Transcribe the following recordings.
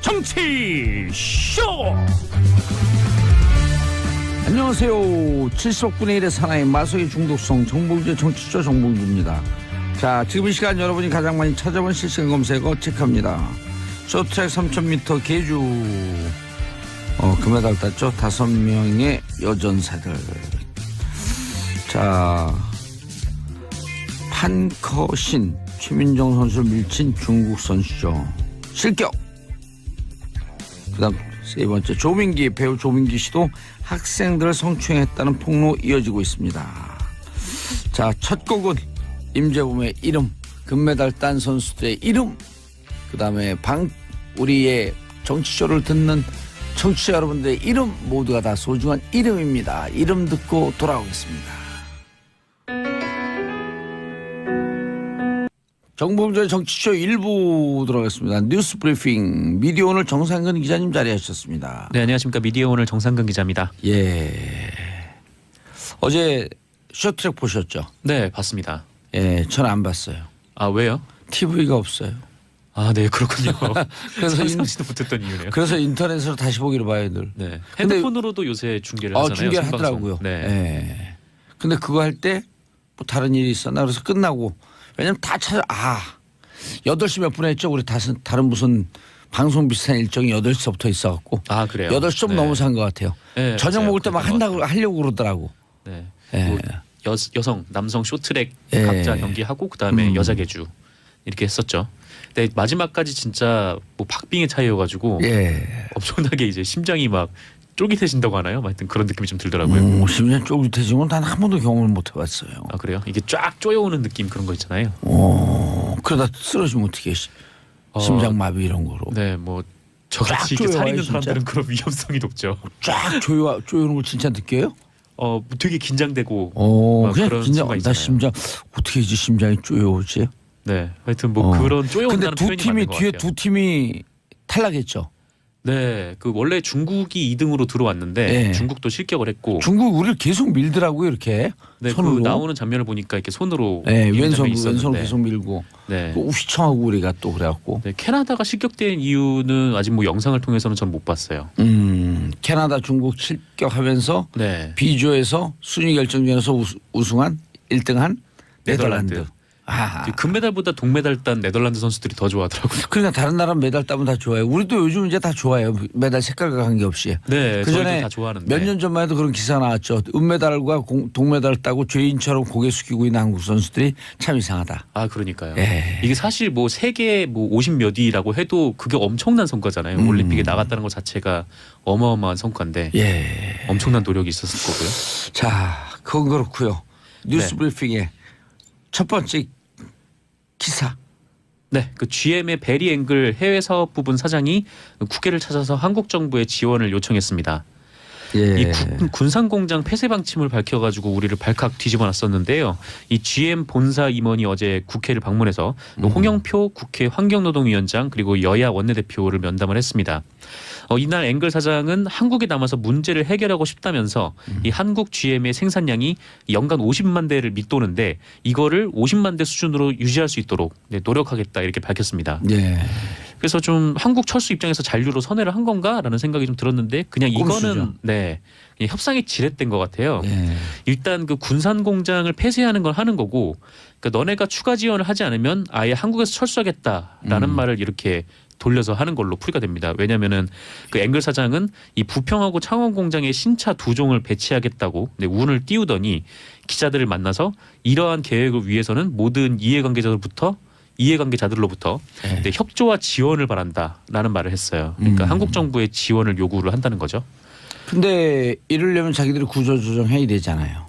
정치쇼. 안녕하세요. 70억 분의 1의 사나이 마성의 중독성 정봉주의 정치쇼 정봉주입니다. 자, 지금 이 시간 여러분이 가장 많이 찾아본 실시간 검색어 체크합니다. 쇼트트랙 3000m 계주 금메달 땄죠. 5명의 여전사들. 자, 판커신 최민정 선수를 밀친 중국 선수죠. 실격. 그다음 세 번째, 조민기, 배우 조민기 씨도 학생들을 성추행했다는 폭로 이어지고 있습니다. 자, 첫 곡은 임재범의 이름, 금메달 딴 선수들의 이름, 그 다음에 우리의 정치쇼를 듣는 청취자 여러분들의 이름 모두가 다 소중한 이름입니다. 이름 듣고 돌아오겠습니다. 정봉주의 정치쇼 1부 들어가겠습니다. 뉴스 브리핑 미디어오늘 정상근 기자님 자리하셨습니다. 네, 안녕하십니까. 미디어오늘 정상근 기자입니다. 예. 어제 쇼트트랙 보셨죠? 네, 봤습니다. 예, 저는 안 봤어요. 아, 왜요? TV가 없어요. 아, 네, 그렇군요. 그래서 상상치도 못했던 이유네요. 그래서 인터넷으로 다시 보기로 봐요, 늘. 네, 핸드폰으로도 요새 중계를 하잖아요. 중계를 생방송. 하더라고요. 네. 예. 근데 그거 할 때 뭐 다른 일이 있었나 그래서 끝나고, 왜냐면 다 8시 몇 분에 했죠. 우리 다른 무슨 방송 비슷한 일정이 8시부터 있어갖고. 아, 그래요? 8시 좀 네. 넘어서 한 것 같아요. 네, 저녁 맞아요. 먹을 때 막 하려고 그러더라고. 네. 예. 뭐 여성, 남성 쇼트트랙 예. 각자 경기하고 그다음에 여자 계주 이렇게 했었죠. 근데 마지막까지 진짜 뭐 박빙의 차이여가지고 예. 엄청나게 이제 심장이 막 쫄깃해진다고 하나요? 하여튼 그런 느낌이 좀 들더라고요. 심지어 쫄깃해진 건 단 한 번도 경험을 못 해봤어요. 아, 그래요? 이게 쫙 쪼여오는 느낌 그런 거 있잖아요. 그러다 쓰러지면 어떻게 심장마비 이런 거로. 네, 뭐 저같이 쫙 이렇게 살 쪼여와요, 있는 진짜? 사람들은 그런 위험성이 높죠. 쫙 조여오는 걸 진짜 느껴요? 되게 긴장되고 막 그냥 그런 긴장. 순간 나 있잖아요. 심장 어떻게 이제 심장이 쪼여오지? 네, 하여튼 뭐 그런 근데 쪼여온다는 두 표현이 팀이 맞는 것 뒤에 같아요. 두 팀이 탈락했죠. 네, 그 원래 중국이 2등으로 들어왔는데 네. 중국도 실격을 했고, 중국 우리를 계속 밀더라고요, 이렇게. 네, 손으로. 그 나오는 장면을 보니까 이렇게 손으로 네, 미는 장면이 왼손으로 있었는데, 계속 밀고. 네. 휘청하고 우리가 또 그래갖고. 네, 캐나다가 실격된 이유는 아직 뭐 영상을 통해서는 전 못 봤어요. 캐나다, 중국 실격하면서 네, B조에서 순위 결정전에서 우승한 1등한 네덜란드. 네덜란드. 아, 금메달보다 동메달 딴 네덜란드 선수들이 더 좋아하더라고요. 그러니까 다른 나라 메달 따면 다 좋아요. 우리도 요즘 이제 다 좋아요. 메달 색깔과 관계없이. 네, 그 저희도 전에 다 좋아하는데. 몇 년 전만 해도 그런 기사 나왔죠. 은메달과 동메달을 따고 죄인처럼 고개 숙이고 있는 한국 선수들이 참 이상하다. 아, 그러니까요. 예. 이게 사실 뭐 세계 뭐 50몇 위라고 해도 그게 엄청난 성과잖아요. 올림픽에 나갔다는 것 자체가 어마어마한 성과인데 예. 엄청난 노력이 있었을 거고요. 자, 그건 그렇고요. 뉴스 네. 브리핑의 첫 번째 기사. 네, 그 GM의 베리 앵글 해외 사업 부분 사장이 국회를 찾아서 한국 정부에 지원을 요청했습니다. 예. 이 군산 공장 폐쇄 방침을 밝혀가지고 우리를 발칵 뒤집어놨었는데요. 이 GM 본사 임원이 어제 국회를 방문해서 홍영표 국회 환경노동위원장 그리고 여야 원내대표를 면담을 했습니다. 이날 앵글 사장은 한국에 남아서 문제를 해결하고 싶다면서 이 한국 GM의 생산량이 연간 50만 대를 밑도는데 이거를 50만 대 수준으로 유지할 수 있도록 노력하겠다 이렇게 밝혔습니다. 예. 그래서 좀 한국 철수 입장에서 잔류로 선회를 한 건가라는 생각이 좀 들었는데 그냥 이거는 꼼수죠. 네 그냥 협상이 지렛된 것 같아요. 예. 일단 그 군산 공장을 폐쇄하는 걸 하는 거고, 그러니까 너네가 추가 지원을 하지 않으면 아예 한국에서 철수하겠다라는 말을 이렇게 돌려서 하는 걸로 풀이가 됩니다. 왜냐하면은 그 앵글 사장은 이 부평하고 창원 공장에 신차 2종을 배치하겠다고 운을 띄우더니 기자들을 만나서 이러한 계획을 위해서는 모든 이해관계자들로부터 협조와 지원을 바란다라는 말을 했어요. 그러니까 한국 정부의 지원을 요구를 한다는 거죠. 근데 이러려면 자기들이 구조조정해야 되잖아요.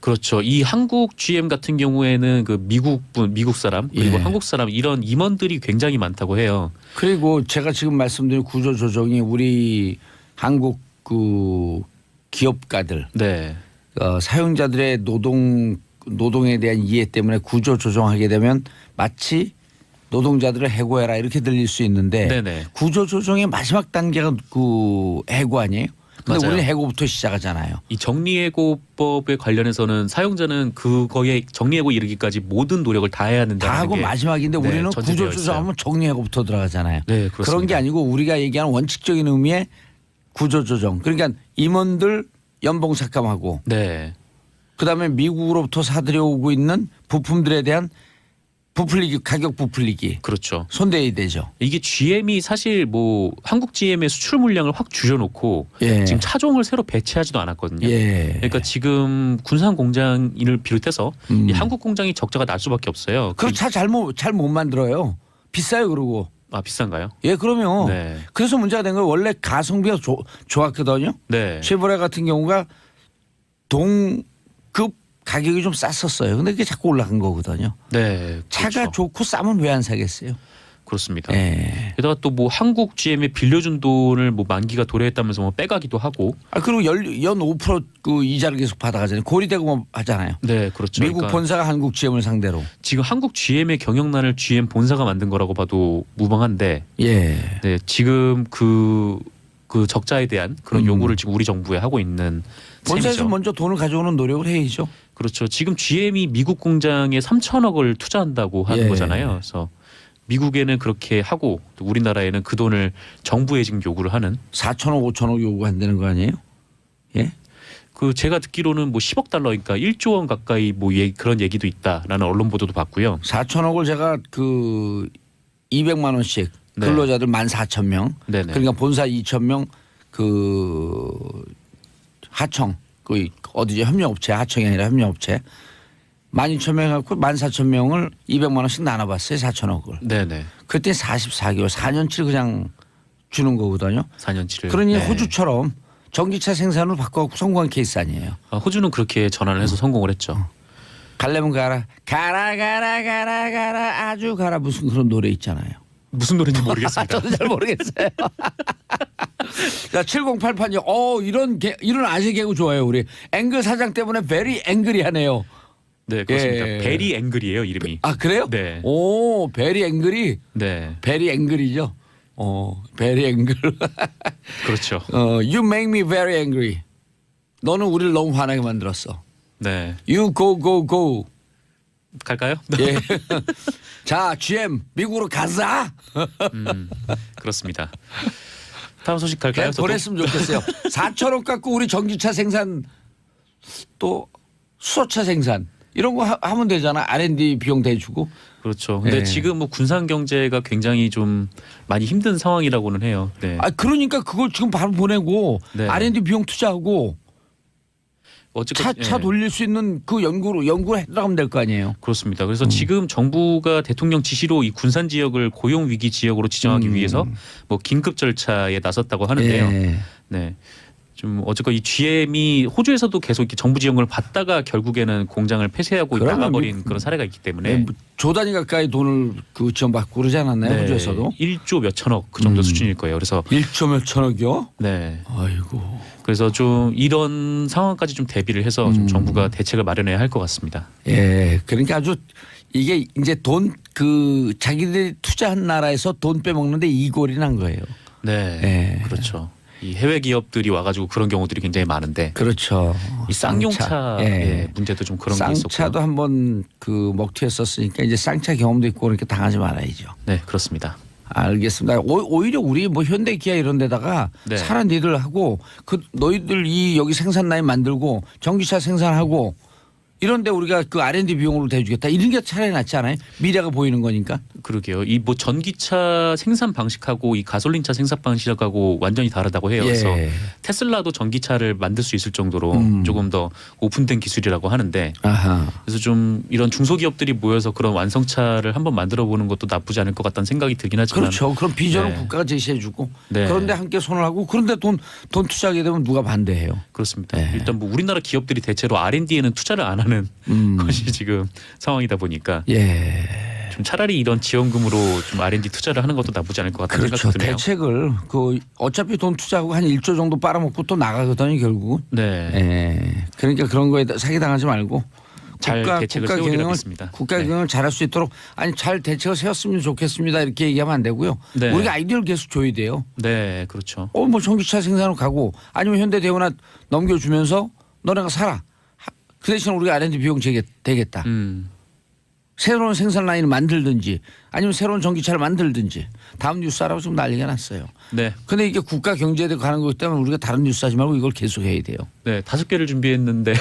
그렇죠. 이 한국 GM 같은 경우에는 그 미국 사람 그리고 예. 한국 사람 이런 임원들이 굉장히 많다고 해요. 그리고 제가 지금 말씀드린 구조조정이 우리 한국 그 기업가들 네. 사용자들의 노동에 대한 이해 때문에 구조조정하게 되면 마치 노동자들을 해고해라 이렇게 들릴 수 있는데 네네. 구조조정의 마지막 단계가 그 해고 아니에요? 근데 맞아요. 우리는 해고부터 시작하잖아요. 이 정리해고법에 관련해서는 사용자는 그거에 정리해고 이르기까지 모든 노력을 다해야 된다는 다 하고 게 마지막인데 네, 우리는 전제되어 구조조정하면 정리해고부터 들어가잖아요. 네, 그렇습니다. 그런 게 아니고 우리가 얘기하는 원칙적인 의미의 구조조정. 그러니까 임원들 연봉 삭감하고 네. 그다음에 미국으로부터 사들여오고 있는 부품들에 대한 부풀리기, 가격 부풀리기 그렇죠. 손대야 되죠. 이게 GM이 사실 뭐 한국 GM의 수출 물량을 확 줄여놓고 예. 지금 차종을 새로 배치하지도 않았거든요. 예. 그러니까 지금 군산 공장을 비롯해서 이 한국 공장이 적자가 날 수밖에 없어요. 그리고 차 잘 못 만들어요. 비싸요 그러고. 아 비싼가요? 예, 그러면 네. 그래서 문제가 된 거예요. 원래 가성비가 좋았거든요. 네. 쉐보레 같은 경우가 동급 가격이 좀 쌌었어요. 근데 그게 자꾸 올라간 거거든요. 네. 차가 그렇죠. 좋고 싸면 왜 안 사겠어요? 그렇습니다. 예. 게다가 또 뭐 한국 GM에 빌려준 돈을 뭐 만기가 도래했다면서 뭐 빼가기도 하고. 아 그리고 연 5%그 이자를 계속 받아가잖아요. 고리대금 하잖아요. 네, 그렇죠. 미국 그러니까 본사가 한국 GM을 상대로. 지금 한국 GM의 경영난을 GM 본사가 만든 거라고 봐도 무방한데, 예. 네, 지금 그 적자에 대한 그런 요구를 지금 우리 정부에 하고 있는 본사에서 셈이죠. 먼저 돈을 가져오는 노력을 해야죠. 그렇죠. 지금 GM이 미국 공장에 3천억을 투자한다고 하는 예. 거잖아요. 그래서 미국에는 그렇게 하고 또 우리나라에는 그 돈을 정부에 지금 요구를 하는. 4천억 5천억 요구한다는 거 아니에요? 예. 그 제가 듣기로는 뭐 10억 달러니까 1조 원 가까이 뭐 그런 얘기도 있다라는 언론 보도도 봤고요. 4천억을 제가 그 200만 원씩 네. 근로자들 14,000명. 네네. 그러니까 본사 2,000명 그 하청 그 어디죠 협력업체 하청이 아니라 협력업체 12,000명 갖고 14,000명을 200만 원씩 나눠봤어요 4천억을. 네네. 그때 44개월 4년치 그냥 주는 거거든요. 4년치를. 그러니 네. 호주처럼 전기차 생산으로 바꿔갖고 성공한 케이스 아니에요. 호주는 그렇게 전환을 해서 성공을 했죠. 가려면 가라 가라 아주 가라 무슨 그런 노래 있잖아요. 무슨 노래인지 모르겠습니다. 저도 잘 모르겠어요. 자 7088님 이런 아재 개그 좋아요 우리 앵글 사장 때문에 베리 앵그리하네요. 네, 그렇습니다. 예. 베리 앵글이에요, 이름이. 아 그래요? 네. 오 베리 앵글이 네. 베리 앵글이죠. 베리 앵글. 그렇죠. You make me very angry. 너는 우리를 너무 화나게 만들었어. 네. You go. 갈까요? 예. 자 GM 미국으로 가자. 그렇습니다. 다음 소식 갈까요? 그냥 저도? 보냈으면 좋겠어요. 4천억 갖고 우리 전기차 생산 또 수소차 생산 이런 거 하면 되잖아. R&D 비용 대주고. 그렇죠. 근데 예. 지금 뭐 군산 경제가 굉장히 좀 많이 힘든 상황이라고는 해요. 네. 아 그러니까 그걸 지금 바로 보내고 네. R&D 비용 투자하고 어쨌건 차 돌릴 수 있는 그 연구를 해나가면 될 거 아니에요. 그렇습니다. 그래서 지금 정부가 대통령 지시로 이 군산 지역을 고용 위기 지역으로 지정하기 위해서 뭐 긴급 절차에 나섰다고 하는데요. 예. 네. 좀 어쨌건 이 GM이 호주에서도 계속 이렇게 정부 지원을 받다가 결국에는 공장을 폐쇄하고 그러면 나가버린 그런 사례가 있기 때문에 조 단위 가까이 돈을 그 지원받고 그러지 않았나요? 네, 호주에서도? 1조 몇 천억 그 정도 수준일 거예요. 그래서 1조 몇 천억이요? 네. 아이고. 그래서 좀 이런 상황까지 좀 대비를 해서 좀 정부가 대책을 마련해야 할 것 같습니다. 예. 그러니까 아주 이게 이제 돈 그 자기들이 투자한 나라에서 돈 빼먹는데 이골이 난 거예요. 네. 예. 그렇죠. 이 해외 기업들이 와가지고 그런 경우들이 굉장히 많은데 그렇죠. 이 쌍용차의 예. 문제도 좀 그런 게 있었고요. 쌍차도 한번 그 먹튀했었으니까 이제 쌍차 경험도 있고 그렇게 당하지 말아야죠. 네, 그렇습니다. 알겠습니다. 오히려 우리 뭐 현대 기아 이런 데다가 네. 차라 니들 하고 그 너희들 여기 생산 라인 만들고 전기차 생산하고 이런데 우리가 그 R&D 비용으로 대주겠다 이런 게 차라리 낫지 않아요? 미래가 보이는 거니까. 그러게요. 이 뭐 전기차 생산 방식하고 이 가솔린차 생산 방식하고 완전히 다르다고 해요. 그래서 예. 테슬라도 전기차를 만들 수 있을 정도로 조금 더 오픈된 기술이라고 하는데 아하. 그래서 좀 이런 중소기업들이 모여서 그런 완성차를 한번 만들어 보는 것도 나쁘지 않을 것 같다는 생각이 들긴 하지만 그렇죠. 그럼 비전을 네. 국가가 제시해주고 네. 그런데 함께 손을 하고 그런데 돈 투자하게 되면 누가 반대해요? 그렇습니다. 네. 일단 뭐 우리나라 기업들이 대체로 R&D에는 투자를 안 하는 것이 지금 상황이다 보니까 예. 좀 차라리 이런 지원금으로 좀 R&D 투자를 하는 것도 나쁘지 않을 것 같다는 그렇죠. 생각이 드네요. 대책을 그 어차피 돈 투자하고 한 1조 정도 빨아먹고 또 나가거든요 결국은. 네. 예. 그러니까 그런 거에 사기당하지 말고 잘 대책을 세우리라 믿습니다. 국가 경영을 잘할 수 있도록 아니 잘 대책을 세웠으면 좋겠습니다 이렇게 얘기하면 안 되고요. 네. 우리가 아이디어를 계속 줘야 돼요. 네, 그렇죠. 뭐 전기차 생산으로 가고 아니면 현대대우나 넘겨주면서 너네가 사라. 그 대신 우리가 R&D 비용 되겠다. 새로운 생산 라인을 만들든지 아니면 새로운 전기차를 만들든지 다음 뉴스 하라고 좀 난리가 났어요. 네. 근데 이게 국가 경제에 가는 거기 때문에 우리가 다른 뉴스 하지 말고 이걸 계속해야 돼요. 네, 5개를 준비했는데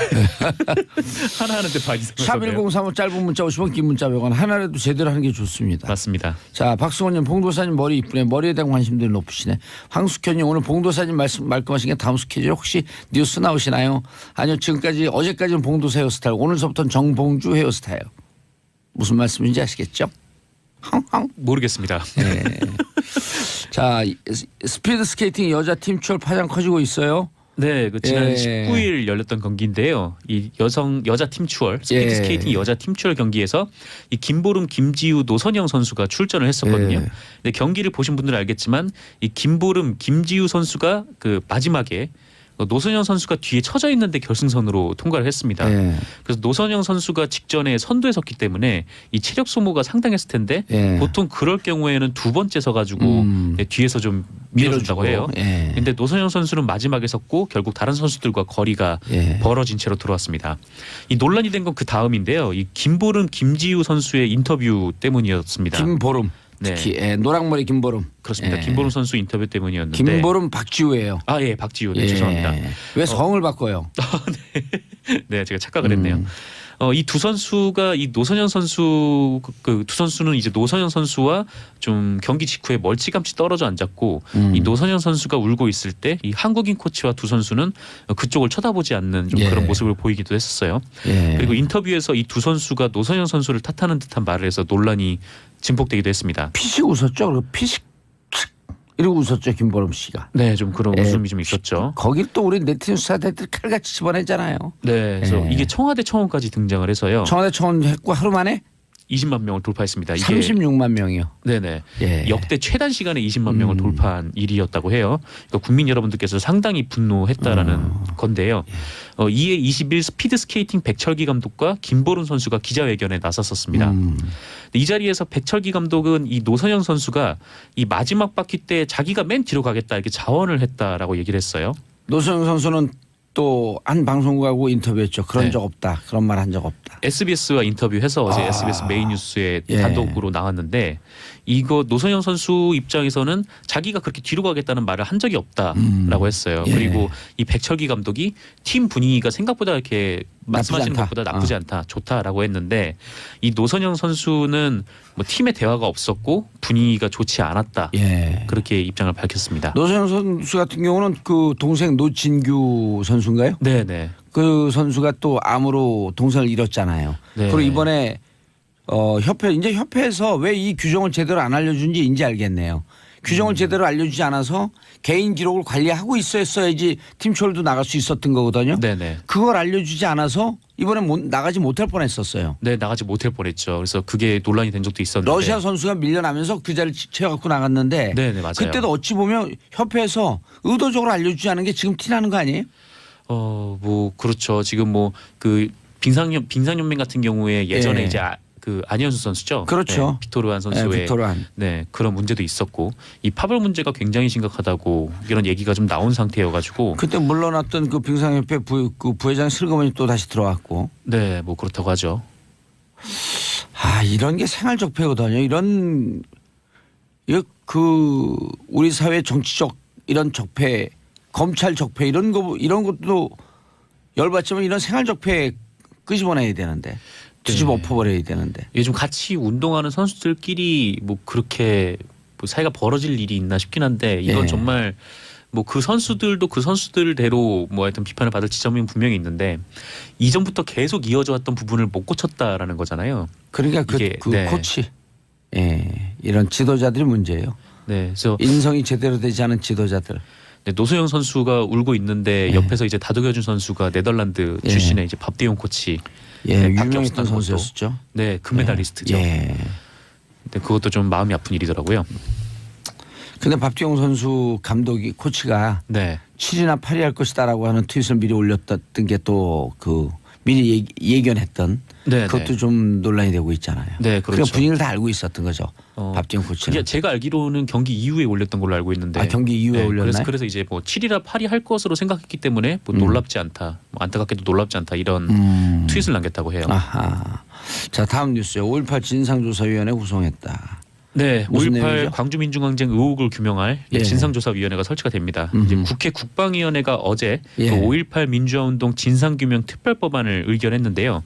하나 하는데 반 이상. 샵 1035 짧은 문자 50원 긴 문자 100원 하나라도 제대로 하는 게 좋습니다. 맞습니다. 자, 박수원님 봉도사님 머리 이쁘네. 머리에 대한 관심들이 높으시네. 황숙현님 오늘 봉도사님 말씀하신 게 다음 스케줄 혹시 뉴스 나오시나요? 아니요. 지금까지 어제까지는 봉도사 헤어스타일 오늘서부터는 정봉주 헤어스타일. 무슨 말씀인지 아시겠죠? 모르겠습니다. 네. 자, 스피드 스케이팅 여자 팀 추월 파장 커지고 있어요. 네, 그 지난 예. 19일 열렸던 경기인데요. 이 여자 팀 추월 스피드 스케이팅 여자 팀 추월 경기에서 이 김보름, 김지우, 노선영 선수가 출전을 했었거든요. 근데 경기를 보신 분들은 알겠지만 이 김보름, 김지우 선수가 그 마지막에 노선영 선수가 뒤에 처져 있는데 결승선으로 통과를 했습니다. 그래서 노선영 선수가 직전에 선두에 섰기 때문에 이 체력 소모가 상당했을 텐데 보통 그럴 경우에는 두 번째 서가지고 뒤에서 좀 밀어준다고 해요. 근데 노선영 선수는 마지막에 섰고 결국 다른 선수들과 거리가 벌어진 채로 들어왔습니다. 이 논란이 된 건 그 다음인데요. 이 김보름, 김지우 선수의 인터뷰 때문이었습니다. 김보름. 네. 특히 노랑머리 김보름. 그렇습니다. 김보름 선수 인터뷰 때문이었는데. 김보름 박지우예요. 아, 예, 박지우. 네, 죄송합니다. 왜 성을 바꿔요? 네, 제가 착각을 했네요. 이 두 선수가 이 노선현 선수 그 두 선수는 이제 노선현 선수와 좀 경기 직후에 멀찌감치 떨어져 앉았고 이 노선현 선수가 울고 있을 때 이 한국인 코치와 두 선수는 그쪽을 쳐다보지 않는 좀 그런 모습을 보이기도 했었어요. 그리고 인터뷰에서 이 두 선수가 노선현 선수를 탓하는 듯한 말을 해서 논란이 증폭되기도 했습니다. 피식 웃었죠. 그리고 피식 이러고 웃었죠. 김보름 씨가. 네, 좀 그런 웃음이 좀 있었죠. 거기 또 우리 네티즌 수사대들 칼같이 집어냈잖아요. 네, 그래서 이게 청와대 청원까지 등장을 해서요. 청와대 청원 했고 하루 만에 20만 명을 돌파했습니다. 이게 36만 명이요. 네네. 역대 최단 시간에 20만 명을 돌파한 일이었다고 해요. 그러니까 국민 여러분들께서 상당히 분노했다라는 건데요. 이에 20일 스피드 스케이팅 백철기 감독과 김보름 선수가 기자회견에 나섰었습니다. 이 자리에서 백철기 감독은 이 노선영 선수가 이 마지막 바퀴 때 자기가 맨 뒤로 가겠다 이렇게 자원을 했다라고 얘기를 했어요. 노선영 선수는 또 한 방송국하고 인터뷰했죠. 그런 네. 적 없다. 그런 말 한 적 없다. SBS와 인터뷰해서 어제 SBS 메인 뉴스에 단독으로 나왔는데 이거 노선영 선수 입장에서는 자기가 그렇게 뒤로 가겠다는 말을 한 적이 없다라고 했어요. 그리고 이 백철기 감독이 팀 분위기가 생각보다 이렇게 말씀하시는 것보다 나쁘지 않다, 좋다라고 했는데 이 노선영 선수는 뭐 팀의 대화가 없었고 분위기가 좋지 않았다. 그렇게 입장을 밝혔습니다. 노선영 선수 같은 경우는 그 동생 노진규 선수인가요? 네네. 그 선수가 또 암으로 동생을 잃었잖아요. 네. 그리고 이번에 협회에서 왜 이 규정을 제대로 안 알려준지 이제 알겠네요. 규정을 제대로 알려주지 않아서 개인 기록을 관리하고 있어야지 팀쇼도 나갈 수 있었던 거거든요. 네네. 그걸 알려주지 않아서 이번에 나가지 못할 뻔했었어요. 네, 나가지 못할 뻔했죠. 그래서 그게 논란이 된 적도 있었는데. 러시아 선수가 밀려나면서 그 자리를 채워갖고 나갔는데 네네, 맞아요. 그때도 어찌 보면 협회에서 의도적으로 알려주지 않은 게 지금 티나는 거 아니에요? 뭐 그렇죠. 지금 뭐 그 빙상연맹 같은 경우에 예전에 이제 그 안현수 선수죠. 그렇죠. 네, 빅토르한 선수의 빅토르한. 네, 그런 문제도 있었고 이 파벌 문제가 굉장히 심각하다고 이런 얘기가 좀 나온 상태여가지고 그때 물러났던 그 빙상협회 부회장 슬그머니 또 다시 들어왔고. 네, 뭐 그렇다고 하죠. 이런 게 생활적폐거든요. 우리 사회 정치적 이런 적폐, 검찰 적폐 이런 것도 열받지만 이런 생활적폐 끄집어내야 되는데. 뒤집어 엎어버려야 되는데. 요즘 같이 운동하는 선수들끼리 뭐 그렇게 뭐 사이가 벌어질 일이 있나 싶긴 한데 이건 정말 뭐 그 선수들도 그 선수들대로 뭐 하여튼 비판을 받을 지점이 분명히 있는데 이전부터 계속 이어져 왔던 부분을 못 고쳤다라는 거잖아요. 그러니까 코치 이런 지도자들이 문제예요. 네, 그래서 인성이 제대로 되지 않은 지도자들. 네, 노소영 선수가 울고 있는데 옆에서 이제 다독여준 선수가 네덜란드 출신의 이제 밥디용 코치. 유명했던 선수였죠. 네, 금메달리스트죠. 근데 그것도 좀 마음이 아픈 일이더라고요. 근데 밥디용 선수 감독이 코치가 7이나 8이 할 것이다라고 하는 트윗을 미리 올렸던 게 또 그 미리 예견했던 네, 그것도 네. 좀 논란이 되고 있잖아요. 네, 그렇죠. 그러니까 분위기를 다 알고 있었던 거죠. 박지원 코치는. 그게 제가 알기로는 경기 이후에 올렸던 걸로 알고 있는데. 경기 이후에 올렸나요? 그래서 이제 뭐 7이라 8이 할 것으로 생각했기 때문에 뭐 놀랍지 않다, 뭐 안타깝게도 놀랍지 않다 이런 트윗을 남겼다고 해요. 아하. 자 다음 뉴스요. 5.18 진상조사위원회 구성했다. 네, 무슨 5.18 내용이죠? 광주민중항쟁 의혹을 규명할 예. 진상조사위원회가 설치가 됩니다. 이제 국회 국방위원회가 어제 예. 그 5.18 민주화운동 진상규명 특별법안을 의결했는데요.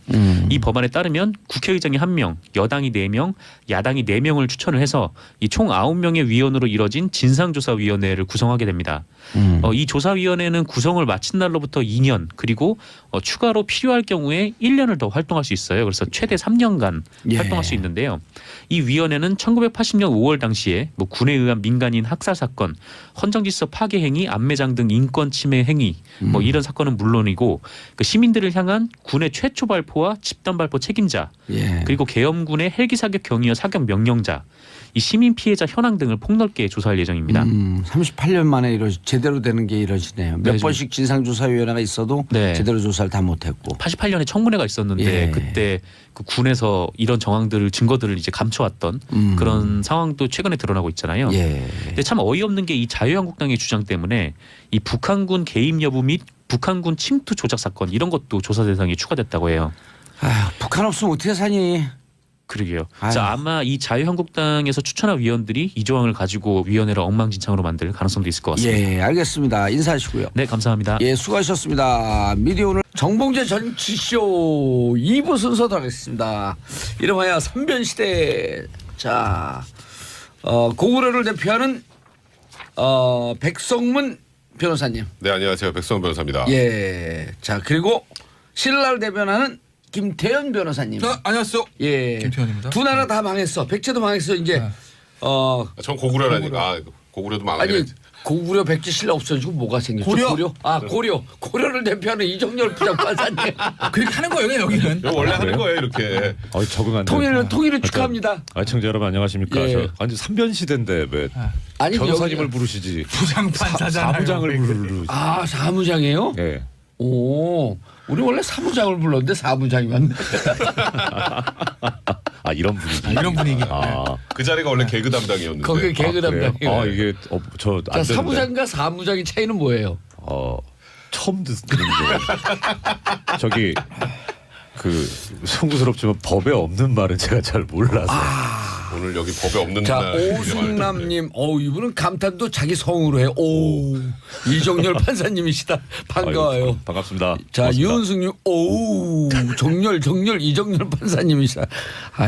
이 법안에 따르면 국회의장이 1명, 여당이 4명, 야당이 4명을 추천을 해서 이 총 9명의 위원으로 이뤄진 진상조사위원회를 구성하게 됩니다. 이 조사위원회는 구성을 마친 날로부터 2년 그리고 추가로 필요할 경우에 1년을 더 활동할 수 있어요. 그래서 최대 3년간 예. 활동할 수 있는데요. 이 위원회는 1980년 5월 당시에 뭐 군에 의한 민간인 학살 사건, 헌정질서 파괴 행위, 암매장 등 인권 침해 행위 뭐 이런 사건은 물론이고 그 시민들을 향한 군의 최초 발포와 집단 발포 책임자 예. 그리고 계엄군의 헬기 사격 경위와 사격 명령자 이 시민 피해자 현황 등을 폭넓게 조사할 예정입니다. 38년 만에 제대로 되는 게 이루어지네요. 몇 네, 번씩 진상조사위원회가 있어도 네. 제대로 조사를 다 못했고. 88년에 청문회가 있었는데 예. 그때 그 군에서 이런 정황들을 증거들을 이제 감춰왔던 그런 상황도 최근에 드러나고 있잖아요. 예. 근데 참 어이없는 게 이 자유한국당의 주장 때문에 이 북한군 개입 여부 및 북한군 침투 조작 사건 이런 것도 조사 대상에 추가됐다고 해요. 아, 북한 없으면 어떻게 사니? 그러게요. 아유. 자, 아마 이 자유한국당에서 추천한 위원들이 이 조항을 가지고 위원회를 엉망진창으로 만들 가능성도 있을 것 같습니다. 예, 알겠습니다. 인사하시고요. 네, 감사합니다. 예, 수고하셨습니다. 미디어 오늘 정봉재 정치쇼 2부 순서도 하겠습니다. 이름하여 삼변시대. 자, 고구려를 대표하는 백성문 변호사님. 네, 안녕하세요. 백성원 변호사입니다. 예. 자, 그리고 신라를 대변하는 김태현 변호사님. 안녕하세요. 예. 김태현입니다. 두 나라 다 망했어. 백제도 망했어. 이제 네. 전 고구려라니까. 고구려도 아니 망하게 고구려 백제 신라 없어지고 뭐가 생겼죠? 고려? 고려를 대표하는 이정열 부장판사님. 그렇게 하는 거예요, 여기는. 이거 원래 하는 거예요, 이렇게. 적응 안 돼. 통일을 축하합니다. 청자 여러분 안녕하십니까? 예. 저 완전 삼변 시대인데 왜 아니 변호사님을 여기- 부르시지? 부장판사잖아요. 사부장을 부르. 아 사무장이에요? 예. 오, 우리 원래 사무장을 불렀는데 사무장이 맞네. 이런 분위기. 이런 분위기. 그 자리가 원래 개그 담당이었는데. 거기 개그 그래요? 담당이에요. 이게 저안 자, 되는데. 사무장과 사무장의 차이는 뭐예요? 처음 듣는 거. 저기 그 송구스럽지만 법에 없는 말은 제가 잘 몰라서. 오늘 여기 법에 없는 자, 날 유명할 오승남님, 이분은 감탄도 자기 성으로 해요. 오, 이정열 판사님이시다. 반가워요. 반갑습니다. 자, 고맙습니다. 유은숙님, 오, 정열, 이정열 판사님이시다.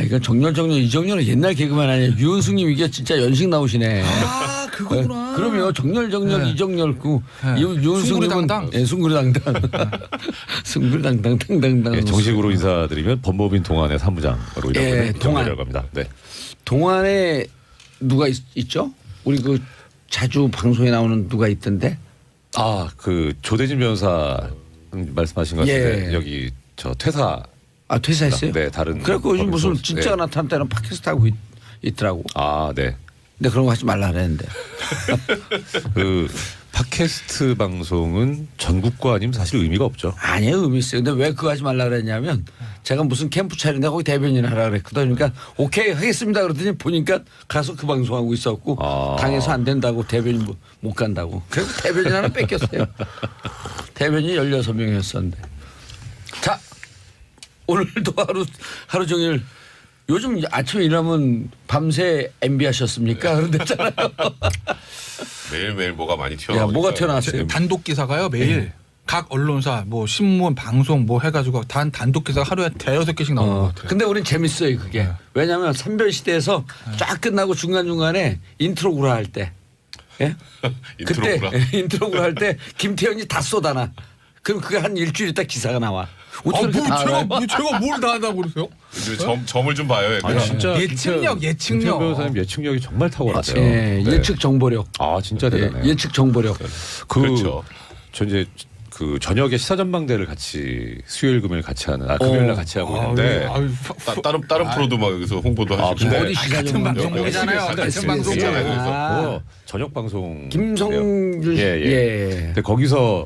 이건 정열, 이정열은 옛날 개그만 아니에요. 유은숙님 이게 진짜 연식 나오시네. 그거구나. 그러면 정열, 네. 이정열, 네. 유은숙님은 숭구리당당. 예, 숭구리당당. 숭구리당당, 당당당. 예, 정식으로 인사드리면 법무법인 동안의 사무장으로 예, 일하고 동안. 있는 합니다. 네. 동안에 누가 있죠? 우리 그 자주 방송에 나오는 누가 있던데? 그 조대진 변호사 말씀하신 것 같은데 예. 여기 저 퇴사. 퇴사했어요? 네, 다른. 그래갖고 요즘 무슨 법인 진짜가 네. 나타날 때는 팟캐스트 하고 있더라고. 네. 근데 그런 거 하지 말라 그랬는데. 그 팟캐스트 방송은 전국과 아니면 사실 의미가 없죠. 아니에요, 의미 있어요. 근데 왜 그거 하지 말라 그랬냐면 제가 무슨 캠프 차린데 거기 대변인 하라 그랬거든요. 그러니까 오케이 하겠습니다 그러더니 보니까 가서 그 방송하고 있었고 당에서 안 된다고 대변인 못 간다고. 그래서 대변인 하나 뺏겼어요. 대변인 16명이었었는데. 자, 오늘도 하루 종일 요즘 아침에 일하면 밤새 MB 하셨습니까? 그런데잖아요. 매일매일 뭐가 많이 튀어나오니까. 뭐가 튀어나왔어요? 단독 기사가요 매일 각 언론사 뭐 신문 방송 뭐 해가지고 단독 기사가 하루에 대여섯 개씩 나오는 것 같아요. 근데 우린 재밌어요 그게. 네. 왜냐하면 삼변시대에서 쫙 끝나고 중간중간에 인트로구라 할 때. 예? 인트로구라? 그때 인트로구라 할 때 김태현이 다 쏟아나. 그럼 그게 한 일주일 있다 기사가 나와. 어떻게 그렇게 다 알아요? 제가 뭘 다 한다고 그러세요? 점을 좀 봐요. 진짜 예측력. 김태현 변호사님 예측력이 정말 탁월하세요. 예, 네. 예측 정보력. 진짜 대단해요. 예측 정보력. 그렇죠. 저 이제 그 저녁에 시사전망대를 같이 수요일 금요일 같이 하는 금요일 날 같이 하고 있는데 다른 프로도 막 여기서 홍보도 하시고. 근데 어디 시사 같은 전망? 방송이잖아요. 같은 SBS. 방송이잖아요. 저녁 방송 김성률 예. 근데 거기서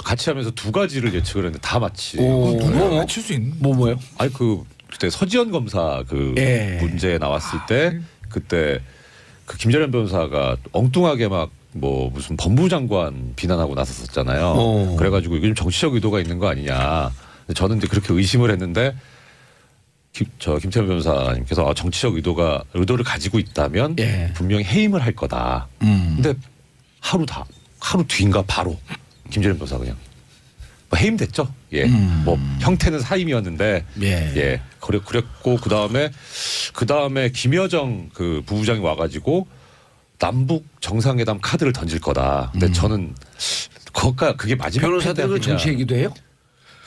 같이 하면서 두 가지를 예측을 했는데 다 맞지. 누가 맞출 수 있는? 뭐요? 아니 그때 서지현 검사 그 예. 문제 나왔을 때 그때 그 김재련 변호사가 엉뚱하게 막 뭐 무슨 법무부 장관 비난하고 나섰었잖아요. 그래가지고 이게 좀 정치적 의도가 있는 거 아니냐. 근데 저는 이제 그렇게 의심을 했는데 김태현 변호사님께서 정치적 의도를 가지고 있다면 예. 분명히 해임을 할 거다. 근데 하루 뒤인가 바로 김재련 변호사 그냥 뭐 해임됐죠. 예. 뭐 형태는 사임이었는데 예. 그랬고 그다음에 김여정 그 부부장이 와가지고 남북 정상회담 카드를 던질 거다. 근데 저는 그게 마지막 변호사들 그 정치 얘기도 해요?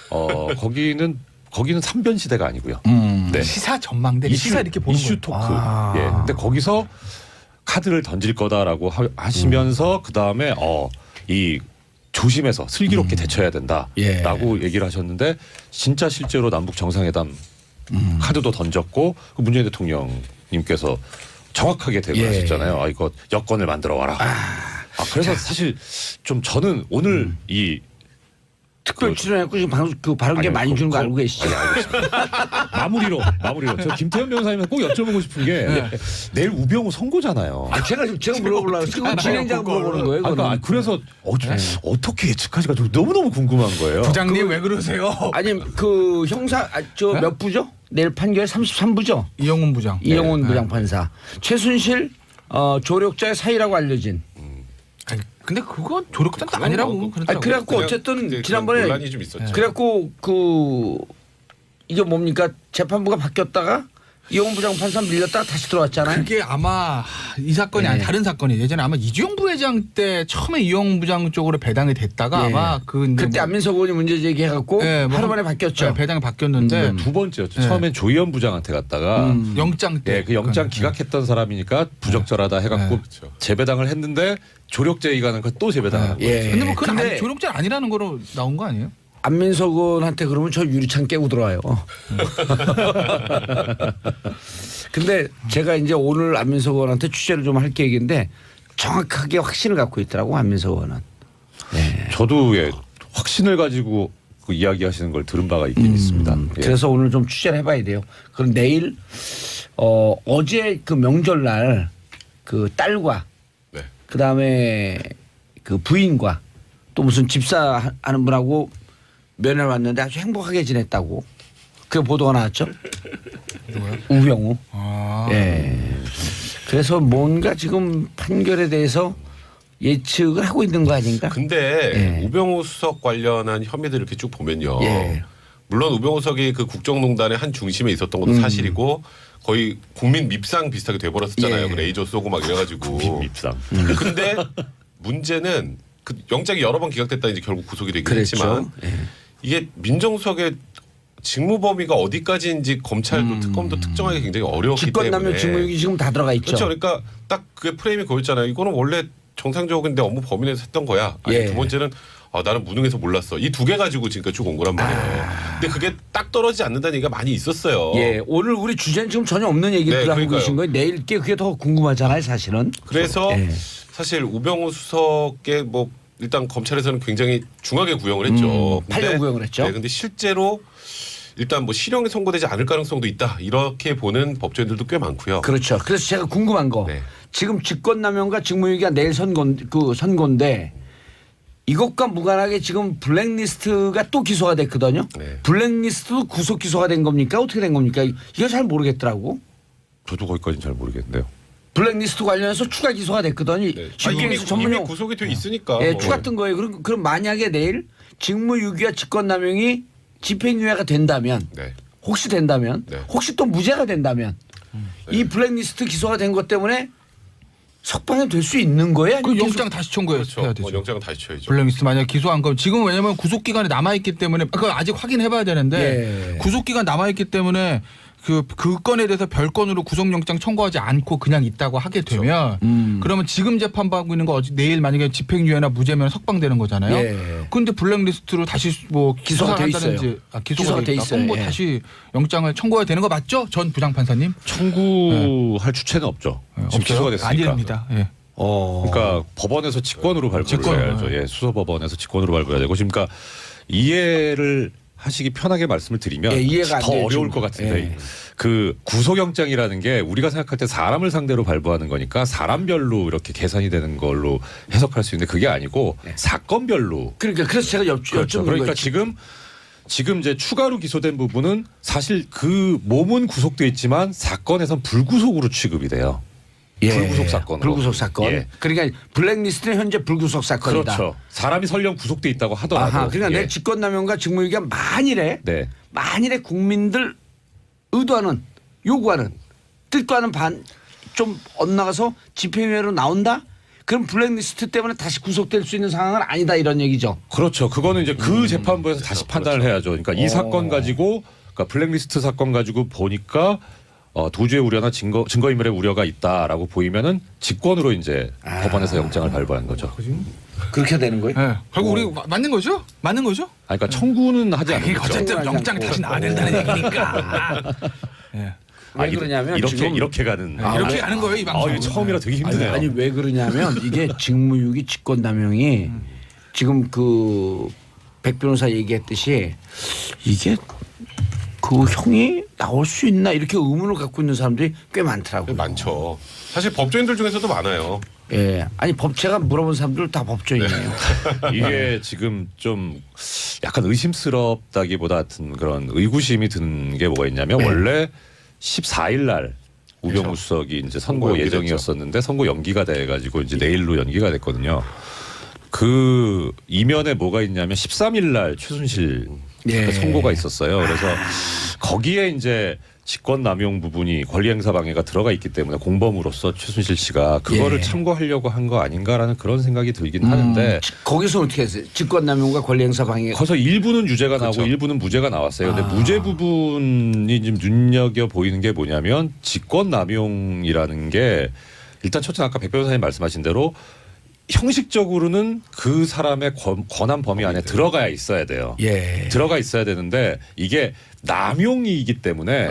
거기는 3변 시대가 아니고요. 네. 시사 전망대 시사 이렇게 보는 이슈 거예요. 토크. 예. 근데 거기서 카드를 던질 거다라고 하시면서 그 다음에 이 조심해서 슬기롭게 대처해야 된다라고 얘기를 하셨는데 진짜 실제로 남북 정상회담 카드도 던졌고 그 문재인 대통령님께서 정확하게 대응하셨잖아요. 이거 여건을 만들어 와라. 그래서 사실 좀 저는 오늘 이 특별 출연했고 지금 방송 그 발언계 많이 주는 거 알고 계시죠? 알겠습니다. 마무리로 저 김태현 변호사님한테 꼭 여쭤보고 싶은 게 내일 우병우 선고잖아요. 제가 물어보려고 지금 진행자가 물어보는 거예요. 그러니까 그래서 어떻게 예측하지가 너무너무 궁금한 거예요. 부장님 왜 그러세요? 아니 그 형사 몇 부죠? 내일 판결 33부죠? 이영훈 부장. 이영훈 부장 판사. 최순실 조력자의 사이라고 알려진. 아니, 근데 그건 조력자도 아니라고 그러더라고요. 그래갖고 어쨌든 지난번에 논란이 좀 있었죠. 그래갖고 이게 뭡니까 재판부가 바뀌었다가 이영훈 부장 판사 밀렸다가 다시 들어왔잖아요. 그게 아마 이 사건이 아니 다른 사건이 예전에 아마 이주영 부회장 때 처음에 이영훈 부장 쪽으로 배당이 됐다가 아마 그때 안민석 의원이 문제 제기해갖고 하루 만에 바뀌었죠. 배당이 바뀌었는데 두 번째였죠. 처음엔 조희연 부장한테 갔다가 영장 때 그 영장 기각했던 사람이니까 부적절하다 해갖고 재배당을 했는데 조력제의가 또 재배당을 한 거죠. 근데 뭐 그건 조력자 아니라는 거로 나온 거 아니에요? 안민석 의원한테 그러면 저 유리창 깨고 들어와요. 근데 제가 이제 오늘 안민석 의원한테 취재를 좀 할 계획인데 정확하게 확신을 갖고 있더라고 안민석 의원은. 저도 확신을 가지고 그 이야기하시는 걸 들은 바가 있긴 있습니다. 그래서 오늘 좀 취재를 해봐야 돼요. 그럼 내일 어제 그 명절날 그 딸과 그 다음에 그 부인과 또 무슨 집사하는 분하고 면회 왔는데 아주 행복하게 지냈다고 그 보도가 나왔죠. 우병우. 그래서 뭔가 지금 판결에 대해서 예측을 하고 있는 거 아닌가? 근데 우병우 수석 관련한 혐의들 이렇게 쭉 보면요. 물론 우병우 수석이 그 국정농단의 한 중심에 있었던 것도 사실이고 거의 국민 밉상 비슷하게 돼버렸었잖아요. 그 레이저 쏘고 막 이래가지고. 국민 밉상. 근데 문제는 그 영장이 여러 번 기각됐다 이제 결국 구속이 되긴 했지만 이게 민정수석의 직무 범위가 어디까지인지 검찰도 특검도 특정하기 굉장히 어려웠기 때문에. 직권남용 직무유기 지금 다 들어가 있죠. 그렇죠. 그러니까 딱 그게 프레임이 그거였잖아요. 이거는 원래 정상적인데 업무 범위 내에서 했던 거야. 아니 두 번째는 나는 무능해서 몰랐어. 이 두 개 가지고 지금까지 쭉 온 거란 말이에요. 근데 그게 딱 떨어지지 않는다는 얘기가 많이 있었어요. 오늘 우리 주제는 지금 전혀 없는 얘기를 하고 계신 거예요. 내일 게 그게 더 궁금하잖아요, 사실은. 그래서 사실 우병우 수석의 뭐 일단 검찰에서는 굉장히 중하게 구형을 했죠. 8년 구형을 했죠. 근데 실제로 일단 뭐 실형이 선고되지 않을 가능성도 있다. 이렇게 보는 법조인들도 꽤 많고요. 그렇죠. 그래서 제가 궁금한 거. 지금 직권남용과 직무유기가 내일 선고인데 이것과 무관하게 지금 블랙리스트가 또 기소가 됐거든요. 블랙리스트도 구속 기소가 된 겁니까? 어떻게 된 겁니까? 이거 잘 모르겠더라고. 저도 거기까지는 잘 모르겠는데요. 블랙리스트 관련해서 추가 기소가 됐거든요. 이미 구속이 돼 있으니까. 추가 뜬 거예요. 그럼 만약에 내일 직무유기와 직권남용이 집행유예가 된다면 혹시 된다면 혹시 또 무죄가 된다면 이 블랙리스트 기소가 된 것 때문에 석방이 될 수 있는 거예요? 그 영장 다시 청구해야 그렇죠. 되죠. 영장은 다시 쳐야죠. 블랙리스트 만약 기소한 거 지금 왜냐하면 구속기간이 남아있기 때문에 그거 아직 확인해봐야 되는데 구속기간 남아있기 때문에 그 건에 대해서 별건으로 구속영장 청구하지 않고 그냥 있다고 하게 되면 그러면 지금 재판받고 있는 거 내일 만약에 집행유예나 무죄면 석방되는 거잖아요. 그런데 블랙리스트로 다시 뭐 기소가 돼 있어요. 기소가 돼 있어요. 뭐 다시 영장을 청구해야 되는 거 맞죠? 전 부장판사님? 청구할 주체는 없죠. 지금 기소가 됐으니까. 아닙니다. 그러니까 법원에서 직권으로 발부해야죠. 예, 수서법원에서 직권으로 발부해야 되고 지금 그러니까 이해를 하시기 편하게 말씀을 드리면 이해가 안 더 돼요, 어려울 지금. 것 같은데 그 구속영장이라는 게 우리가 생각할 때 사람을 상대로 발부하는 거니까 사람별로 이렇게 계산이 되는 걸로 해석할 수 있는데 그게 아니고 사건별로. 그러니까 그래서 제가 그렇죠. 여쭤본 그러니까 거예요. 지금 이제 추가로 기소된 부분은 사실 그 몸은 구속돼 있지만 사건에선 불구속으로 취급이 돼요. 불구속 사건으로. 불구속 사건. 예. 그러니까 블랙리스트는 현재 불구속 사건이다. 그렇죠. 사람이 설령 구속돼 있다고 하더라도. 아하, 그러니까 내 직권남용과 직무유기가 만일에 국민들 의도하는 요구하는 뜻과는 좀 엇나가서 집행유예로 나온다? 그럼 블랙리스트 때문에 다시 구속될 수 있는 상황은 아니다 이런 얘기죠. 그렇죠. 그거는 이제 그 재판부에서 다시 판단을 해야죠. 그러니까 이 사건 가지고 그러니까 블랙리스트 사건 가지고 보니까 도주의 우려나 증거인멸의 우려가 있다라고 보이면은 직권으로 이제 법원에서 영장을 발부하는 거죠. 그렇게 되는 거예요? 네. 결국 우리 맞는 거죠? 맞는 거죠? 그러니까 청구는 하지 않는 거죠. 어쨌든 영장 다시 나와야 된다는 얘기니까. 네. 왜 그러냐면 이렇게 가는 이렇게 가는 거예요 이 방송. 이거 처음이라 되게 힘드네요. 아니 왜 그러냐면 이게 직무유기 직권남용이 지금 그 백 변호사 얘기했듯이 이게 그 형이 나올 수 있나 이렇게 의문을 갖고 있는 사람들이 꽤 많더라고요. 많죠. 사실 법조인들 중에서도 많아요. 예, 아니 제가 물어본 사람들 다 법조인이에요. 이게 지금 좀 약간 의심스럽다기보다 같은 그런 의구심이 드는 게 뭐가 있냐면 원래 14일 날 우병우 수석이 이제 선고 예정이었었는데 선고 연기가 돼가지고 이제 내일로 연기가 됐거든요. 그 이면에 뭐가 있냐면 13일 날 최순실 선고가 있었어요. 그래서 거기에 이제 직권남용 부분이 권리행사 방해가 들어가 있기 때문에 공범으로서 최순실 씨가 그거를 참고하려고 한 거 아닌가라는 그런 생각이 들긴 하는데 거기서 어떻게 했어요? 직권남용과 권리행사 방해. 거기서 일부는 유죄가 나오고 일부는 무죄가 나왔어요. 근데 무죄 부분이 좀 눈여겨 보이는 게 뭐냐면 직권남용이라는 게 일단 첫째 아까 백 변호사님 말씀하신 대로 형식적으로는 그 사람의 권한 범위 안에 들어가야 있어야 돼요. 들어가 있어야 되는데 이게 남용이기 때문에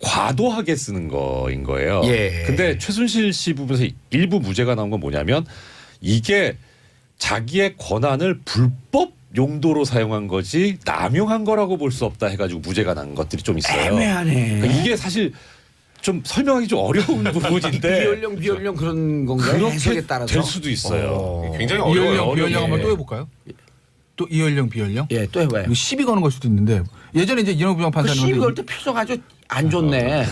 과도하게 쓰는 거인 거예요. 근데 최순실 씨 부분에서 일부 무죄가 나온 건 뭐냐면 이게 자기의 권한을 불법 용도로 사용한 거지 남용한 거라고 볼 수 없다 해가지고 무죄가 난 것들이 좀 있어요. 애매하네. 그러니까 이게 사실 좀 설명하기 좀 어려운 부분인데 비연령 그런 건가요? 해석에 따라서 될 수도 있어요. 굉장히 어려워요. 이연령 비연령 한번 또 해볼까요? 또 이연령 비연령? 예, 또 해봐요. 이거 시비 거는 걸 수도 있는데 예전에 이제 이영부 그 판사님 시비 걸 때 표정 아주 안 좋네.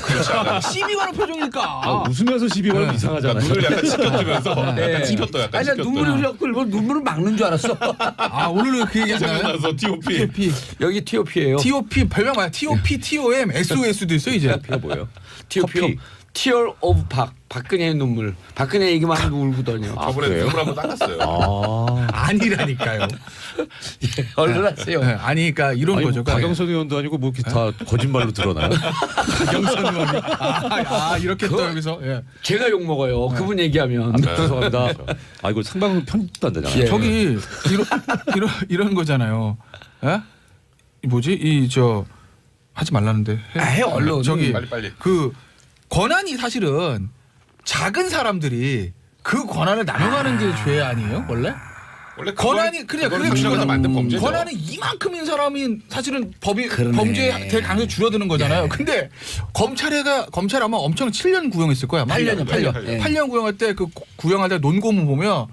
시비 거는 표정일까? 웃으면서 시비 걸면 이상하잖아요. 눈을 약간 치켜주면서 약간 치켰다 약간 아니 나 눈물이 흘렸고 일부러 눈물을 막는 줄 알았어. 오늘은 그 얘기 하잖아요. 생각나서 TOP. TOP. 여기 TOP예요. TOP 별명 뭐야? TOP, TOM, SOS도 있어요 이제. TOP가 뭐예요? TOP. Tear of 박근혜의 눈물. 박근혜 얘기만 하고 울거든요. 저번에 눈물 한번 닦았어요. 아니라니까요. 얼른 하세요. 아니 그러니까 이런 아니, 거죠. 박영선 의원도 아니고 뭐 이렇게 다 거짓말로 드러나요? 박영선 의원이 이렇게 또 여기서 제가 욕 먹어요. 그분 얘기하면. 죄송합니다. 이거 상방송 편집도 안 되잖아요. 저기 이런 거잖아요. 예? 뭐지 하지 말라는데. 해 얼른. 저기 빨리. 그 권한이 사실은 작은 사람들이 그 권한을 남용하는 게 죄 아니에요 원래? 원래 권한이 그래 조심하면서 만든 범죄죠. 권한이 이만큼인 사람이 사실은 그러네. 범죄 될 가능성이 줄어드는 거잖아요. 근데 검찰 아마 엄청 7년 구형했을 거야. 8년이요, 8년. 8년 구형할 때 그 구형할 때 논고문 보면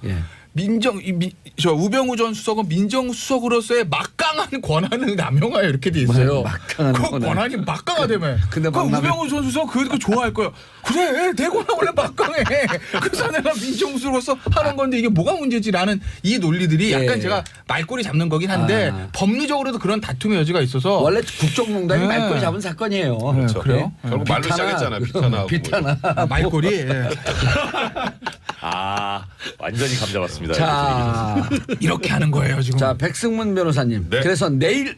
우병우 전 수석은 민정수석으로서의 막강한 권한을 남용하여 이렇게 돼 있어요. 막강한 그 권한이 막강하다며. 근데 그 우병우 전 수석 그거 좋아할 거예요. 그래 내 권한 원래 막강해. 그래서 내가 민정수석으로서 하는 건데 이게 뭐가 문제지라는 이 논리들이 약간 제가 말꼬리 잡는 거긴 한데 법리적으로도 그런 다툼의 여지가 있어서 원래 국정농단이 말꼬리 잡은 사건이에요. 그렇죠. 그래요? 결국 말로 시작했잖아. 비타나. 말꼬리. 완전히 감 잡았습니다. 자, 이렇게 하는 거예요 지금. 자 백승문 변호사님. 네. 그래서 내일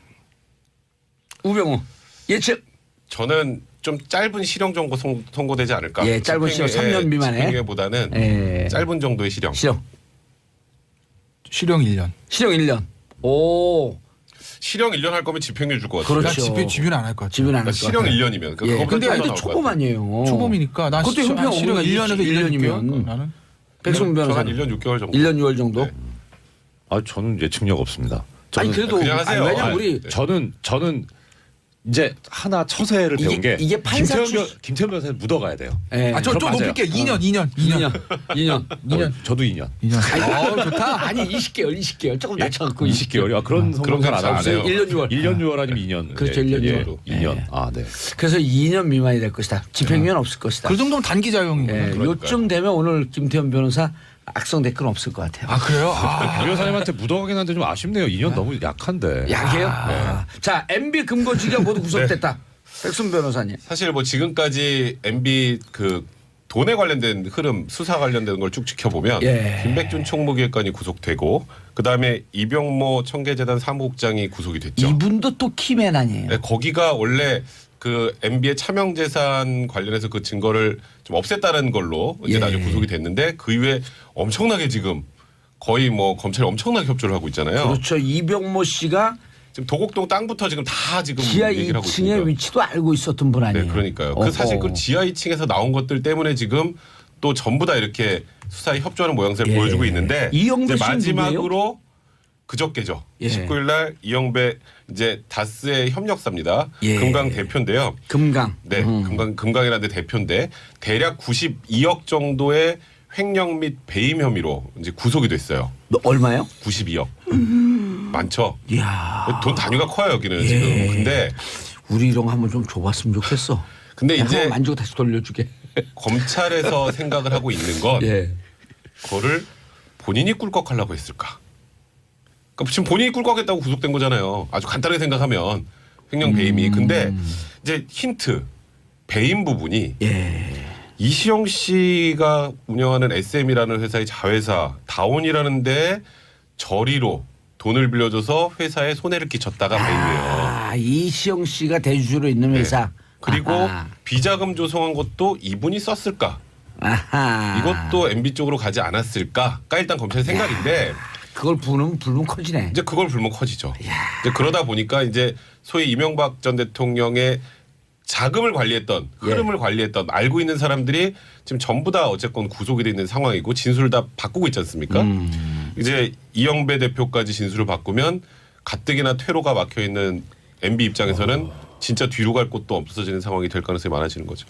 우병우 예측. 저는 좀 짧은 실형 정도 선고되지 않을까. 예, 짧은 실형 3년 미만에. 집행유예보다는 짧은 정도의 실형. 실형 1년. 실형 1년. 오. 실형 1년 할 거면 집행유예 줄 것 같아요. 그렇죠. 집유는 안 할 것 같아요. 집유는 안 할 것 실형 같아요. 1년이면. 근데 아직도 초범 아니에요. 초범이니까 난 그것도 형평 실형 없는 1년에서 1년이면 1년이면 나는 백승문 저한 변호사님. 1년 6개월 정도. 1년 6월 정도? 네. 아 저는 예측력 없습니다. 아니 저는 그래도 그냥 하세요. 왜냐면 아니, 우리 네. 저는 이제 하나 처세를 이게- 배운 게 이게 판사 김태현 변호사는 묻어가야 돼요. 예. 아, 저 그건 좀 맞아요. 높일게요. 2년. 2년. 저도 2년. 좋다. 아니 20개월 조금 낮춰갖고 20개월이요. 아, 그런 그런 성공은 안 안 하고 해요. 1년 6월. 1년 6월 아니면 2년. 그렇죠, 1년 6월. 2년. 예. 아, 네. 그래서 2년 미만이 될 것이다. 집행유예는 없을 것이다. 그 정도면 단기 자용이구나. 예, 그러니까요. 요쯤 되면 오늘 김태현 변호사 악성 댓글 없을 것 같아요. 아 그래요? 박 변호사님한테 묻어가긴 한데 좀 아쉽네요. 2년 너무 약한데. 약해요? 자, MB 금고지가 모두 구속됐다. 백순 변호사님. 사실 뭐 지금까지 MB 그 돈에 관련된 흐름, 수사 관련된 걸 쭉 지켜보면 예. 김백준 총무기획관이 구속되고 그다음에 이병모 청계재단 사무국장이 구속이 됐죠. 이분도 또 키맨 아니에요. 네, 거기가 원래 그 MB의 차명재산 관련해서 그 증거를 좀 없앴다는 걸로 이제 예. 나중에 구속이 됐는데 그 이후에 엄청나게 지금 거의 뭐 검찰이 엄청나게 협조를 하고 있잖아요. 그렇죠. 이병모 씨가 지금 도곡동 땅부터 지금 다 지금 지하 얘기를 하고 2층의 있습니다. 위치도 알고 있었던 분 아니에요. 네, 그러니까요. 어허. 그 사실 그 지하 2층에서 나온 것들 때문에 지금 또 전부 다 이렇게 수사에 협조하는 모양새를 예. 보여주고 있는데 이영배 이제 씨는 마지막으로 그저께죠. 예. 19일 날 이영배 이제 다스의 협력사입니다. 예. 금강 대표인데요. 금강. 네, 금강이라는 데 대표인데 대략 92억 정도의 횡령 및 배임 혐의로 이제 구속이 됐어요. 너 얼마요? 92억. 많죠. 이야. 돈 단위가 커요 여기는 예. 지금. 근데 우리 이런 거 한번 좀 줘봤으면 좋겠어. 이제 한번 만지고 다시 돌려주게. 검찰에서 생각을 하고 있는 건 예. 그거를 본인이 꿀꺽하려고 했을까? 그러니까 지금 본인이 꿀꺽했다고 구속된 거잖아요. 아주 간단하게 생각하면 횡령 배임이. 근데 이제 힌트 배임 부분이 예. 이시영 씨가 운영하는 SM이라는 회사의 자회사 다온이라는 데 저리로 돈을 빌려줘서 회사에 손해를 끼쳤다가 배임이에요. 아, 이시영 씨가 대주주로 있는 회사. 네. 그리고 아하. 비자금 조성한 것도 이분이 썼을까? 아하. 이것도 MB 쪽으로 가지 않았을까가 일단 검찰 생각인데 그걸 부으면 불면 커지네. 이제 그걸 불면 커지죠. 이제 그러다 보니까 이제 소위 이명박 전 대통령의 자금을 관리했던 흐름을 관리했던 알고 있는 사람들이 지금 전부 다 어쨌건 구속이 돼 있는 상황이고 진술을 다 바꾸고 있지 않습니까? 이제 이영배 대표까지 진술을 바꾸면 가뜩이나 퇴로가 막혀 있는 MB 입장에서는 진짜 뒤로 갈 곳도 없어지는 상황이 될 가능성이 많아지는 거죠.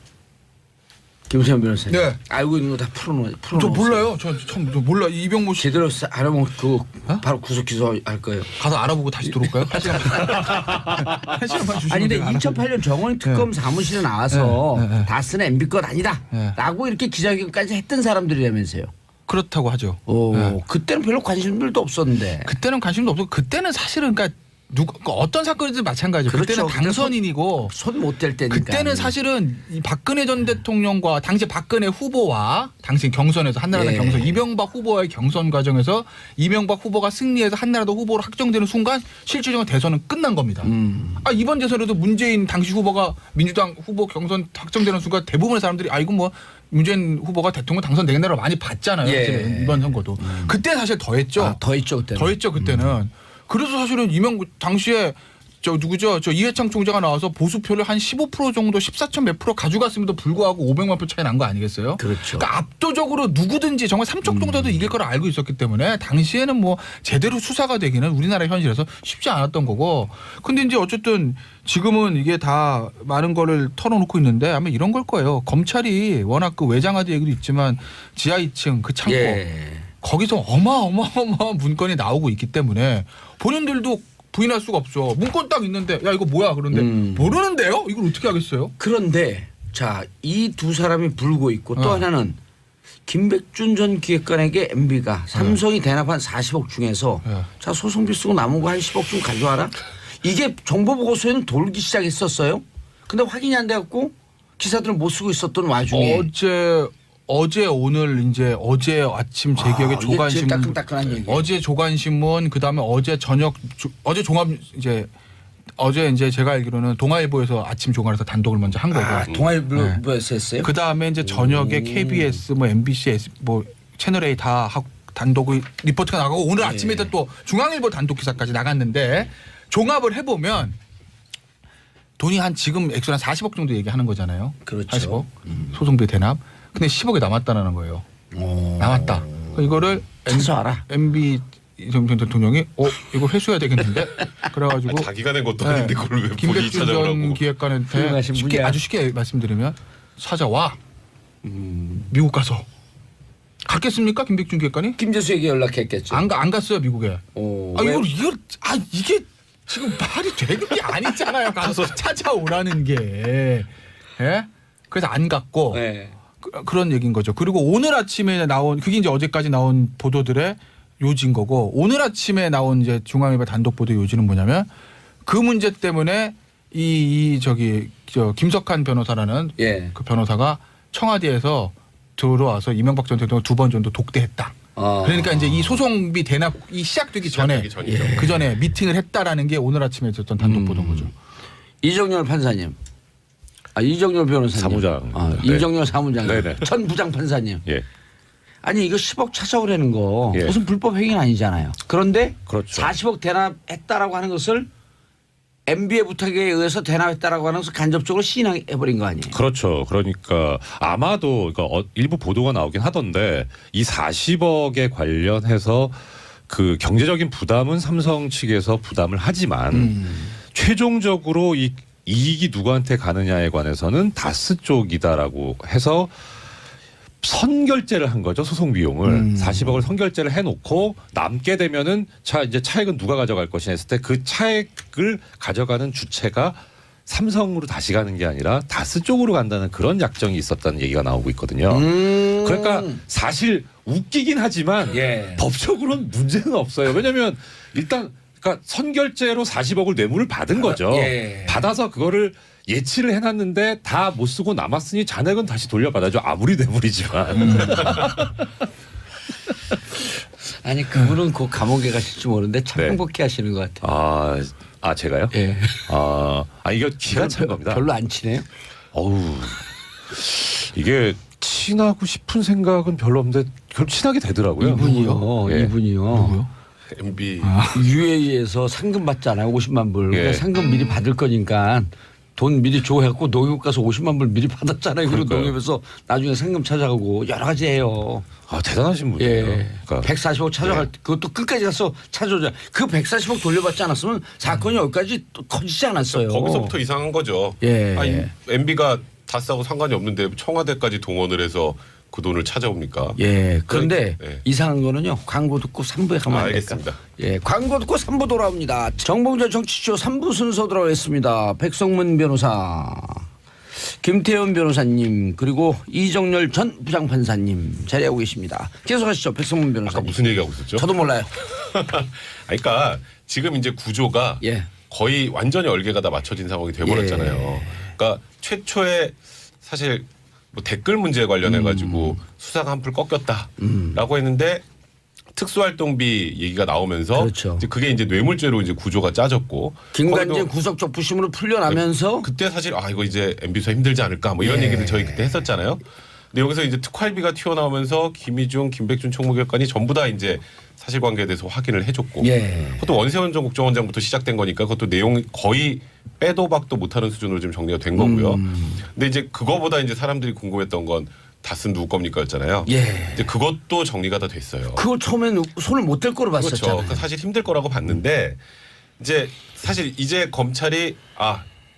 김세현 변호사님. 네. 알고 있는 거 다 풀어놓으세요. 저 몰라요. 저 몰라. 이병모 씨 제대로 알아보면 그 바로 구속 기소할 거예요. 가서 알아보고 다시 들어올까요? 한 시간만 주시면 아니 근데 제가 알아볼게요. 2008년 정원 특검 사무실에 나와서 네. 다스는 MB 것 아니다. 네. 라고 이렇게 기자회견까지 했던 사람들이라면서요. 그렇다고 하죠. 오, 네. 그때는 별로 관심들도 없었는데. 그때는 관심도 없고 그때는 사실은 그러니까 어떤 사건이든 마찬가지죠. 그렇죠. 그때는 당선인이고 손 못 댈 때니까. 그때는 사실은 이 박근혜 전 대통령과 당시 박근혜 후보와 당시 경선에서 한나라당 예. 경선 이명박 후보와의 경선 과정에서 이명박 후보가 승리해서 한나라당 후보로 확정되는 순간 실질적인 대선은 끝난 겁니다. 아 이번 대선에도 문재인 당시 후보가 민주당 후보 경선 확정되는 순간 대부분의 사람들이 아 이거 뭐 문재인 후보가 대통령 당선되겠네라고 많이 봤잖아요. 예. 사실은 이번 선거도. 그때 사실 더했죠. 아, 더 있죠 그때는. 더했죠 그때는. 그래서 사실은 당시에 저 누구죠? 저 이회창 총재가 나와서 보수표를 한 15% 정도 14천 몇 프로 가져갔음에도 불구하고 500만 표 차이 난 거 아니겠어요? 그렇죠. 그러니까 압도적으로 누구든지 정말 삼척 정도도 이길 걸 알고 있었기 때문에 당시에는 뭐 제대로 수사가 되기는 우리나라 현실에서 쉽지 않았던 거고. 근데 이제 어쨌든 지금은 이게 다 많은 거를 털어놓고 있는데 아마 이런 걸 거예요. 검찰이 워낙 그 외장하드 얘기도 있지만 지하 2층 그 창고 예. 거기서 어마어마한 문건이 나오고 있기 때문에 본인들도 부인할 수가 없죠. 문건 딱 있는데 야 이거 뭐야 그런데 모르는데요? 이걸 어떻게 하겠어요? 그런데 자, 이 두 사람이 불고 있고 또 하나는 김백준 전 기획관에게 MB가 삼성이 대납한 40억 중에서 자 소송비 쓰고 남은 거 한 10억 좀 가져와라. 이게 정보보고서에는 돌기 시작했었어요. 근데 확인이 안 돼갖고 기사들은 못 쓰고 있었던 와중에 어제 오늘 이제 어제 아침 제 기억에 이게 제일 조간신문 따끈따끈한 얘기예요. 어제 조간신문 그다음에 어제 저녁 어제 종합 어제 이제 제가 알기로는 동아일보에서 아침 조간에서 단독을 먼저 한 거고. 아, 동아일보에서 했어요? 그 다음에 이제 저녁에 KBS 뭐 MBC 뭐 채널 A 다 하고 단독의 리포트가 나가고 오늘 아침에 또 중앙일보 단독 기사까지 나갔는데 종합을 해보면 돈이 한 지금 액수는 한 40억 정도 얘기하는 거잖아요. 그렇죠. 40억 소송비 대납. 근데 10억이 남았다는 거예요. 나왔다. 이거를 찾아와라. MB 전 대통령이 이거 회수해야 되겠는데 그래가지고 자기가 낸 것도 아닌데 그걸 왜 본인이 김백준 전 찾아오라고. 훌륭하신 기획관한테 분이야. 아주 쉽게 말씀드리면 찾아와. 미국 가서 갔겠습니까 김백준 기획관이? 김재수에게 연락했겠죠. 안 갔어요 미국에. 왜? 이게 지금 말이 되는 게 아니잖아요. 가서 찾아오라는 게. 예? 그래서 안 갔고 네. 그런 얘기인 거죠. 그리고 오늘 아침에 나온 그게 이제 어제까지 나온 보도들의 요지인 거고 오늘 아침에 나온 이제 중앙일보 단독 보도 요지는 뭐냐면 그 문제 때문에 저 김석한 변호사라는 예. 그 변호사가 청와대에서 들어와서 이명박 전 대통령 2번 정도 독대했다. 그러니까 이제 이 소송비 대납이 시작되기 전에 그 전에 미팅을 했다라는 게 오늘 아침에 있었던 단독 보도인 거죠. 이정열 판사님. 이정열 변호사님. 사무장. 네. 이정열 사무장님. 네네. 전 부장 판사님. 예. 아니 이거 10억 찾아오라는 거 예. 무슨 불법 행위는 아니잖아요. 그런데 그렇죠. 40억 대납했다라고 하는 것을 MB의 부탁에 의해서 대납했다라고 하는 것을 간접적으로 시인해버린 거 아니에요. 그렇죠. 그러니까 아마도 그러니까 일부 보도가 나오긴 하던데 이 40억에 관련해서 그 경제적인 부담은 삼성 측에서 부담을 하지만 최종적으로 이 이익이 누구한테 가느냐에 관해서는 다스 쪽이다라고 해서 선결제를 한 거죠. 소송 비용을 40억을 선결제를 해놓고 남게 되면은 이제 차액은 누가 가져갈 것이냐 했을 때 그 차액을 가져가는 주체가 삼성으로 다시 가는 게 아니라 다스 쪽으로 간다는 그런 약정이 있었다는 얘기가 나오고 있거든요. 그러니까 사실 웃기긴 하지만 예. 법적으로는 문제는 없어요. 왜냐하면 일단 그러니까 선결제로 40억을 뇌물을 받은 거죠. 예. 받아서 그거를 예치를 해놨는데 다 못 쓰고 남았으니 잔액은 다시 돌려받아줘. 아무리 뇌물이지만. 아니 그분은 그 감옥에 가실지 모르는데 참 네. 행복해 하시는 것 같아요. 제가요? 예. 이거 기가 찬 겁니다. 별로 안 친해요? 어우, 이게 친하고 싶은 생각은 별로 없는데 결 친하게 되더라고요. 이분이요. 예. 이분이요. MB UAE에서 상금 받잖아요. 50만 불. 예. 그러니까 상금 미리 받을 거니까 돈 미리 줘 해갖고 농협 가서 50만 불 미리 받았잖아요. 그리고 그러니까요. 농협에서 나중에 상금 찾아가고 여러 가지 해요. 대단하신 분이에요. 예. 그러니까 140억 찾아갈 때 그것도 끝까지 가서 찾아오자. 그 140억 돌려받지 않았으면 사건이 여기까지 또 커지지 않았어요. 거기서부터 이상한 거죠. 예. MB가 다스하고 상관이 없는데 청와대까지 동원을 해서 그 돈을 찾아옵니까? 예. 그런데 예. 이상한 거는요. 광고 듣고 3부에 가면 안 될까? 알겠습니다. 예. 광고 듣고 3부 돌아옵니다. 정봉재 정치쇼 3부 순서 돌아오겠습니다. 백성문 변호사, 김태현 변호사님 그리고 이정열 전 부장판사님 자리하고 계십니다. 계속하시죠. 백성문 아까 변호사님. 무슨 얘기하고 있었죠? 저도 몰라요. 그러니까 지금 이제 구조가 예. 거의 완전히 얼개가 다 맞춰진 상황이 돼버렸잖아요. 예. 그러니까 최초에 사실 뭐 댓글 문제에 관련해 가지고 수사가 한풀 꺾였다라고 했는데 특수활동비 얘기가 나오면서 그렇죠. 이제 그게 이제 뇌물죄로 이제 구조가 짜졌고 김관진 거기도 구속적 부심으로 풀려나면서 그때 사실 이거 이제 MB 수사 힘들지 않을까 뭐 이런 예. 얘기를 저희 그때 했었잖아요. 근데 여기서 이제 특활비가 튀어나오면서 김희중, 김백준 총무기획관이 전부 다 이제 사실관계에 대해서 확인을 해줬고 예. 그것도 원세훈 전 국정원장부터 시작된 거니까 그것도 내용이 거의 빼도 박도 못하는 수준으로 지금 정리가 된 거고요. 근데 이제 그거보다 이제 사람들이 궁금했던 건 다스는 누구 겁니까였잖아요. 예. 이제 그것도 정리가 다 됐어요. 그걸 처음엔 손을 못 댈 거로 그렇죠. 봤었잖아요. 그 사실 힘들 거라고 봤는데 이제 사실 이제 검찰이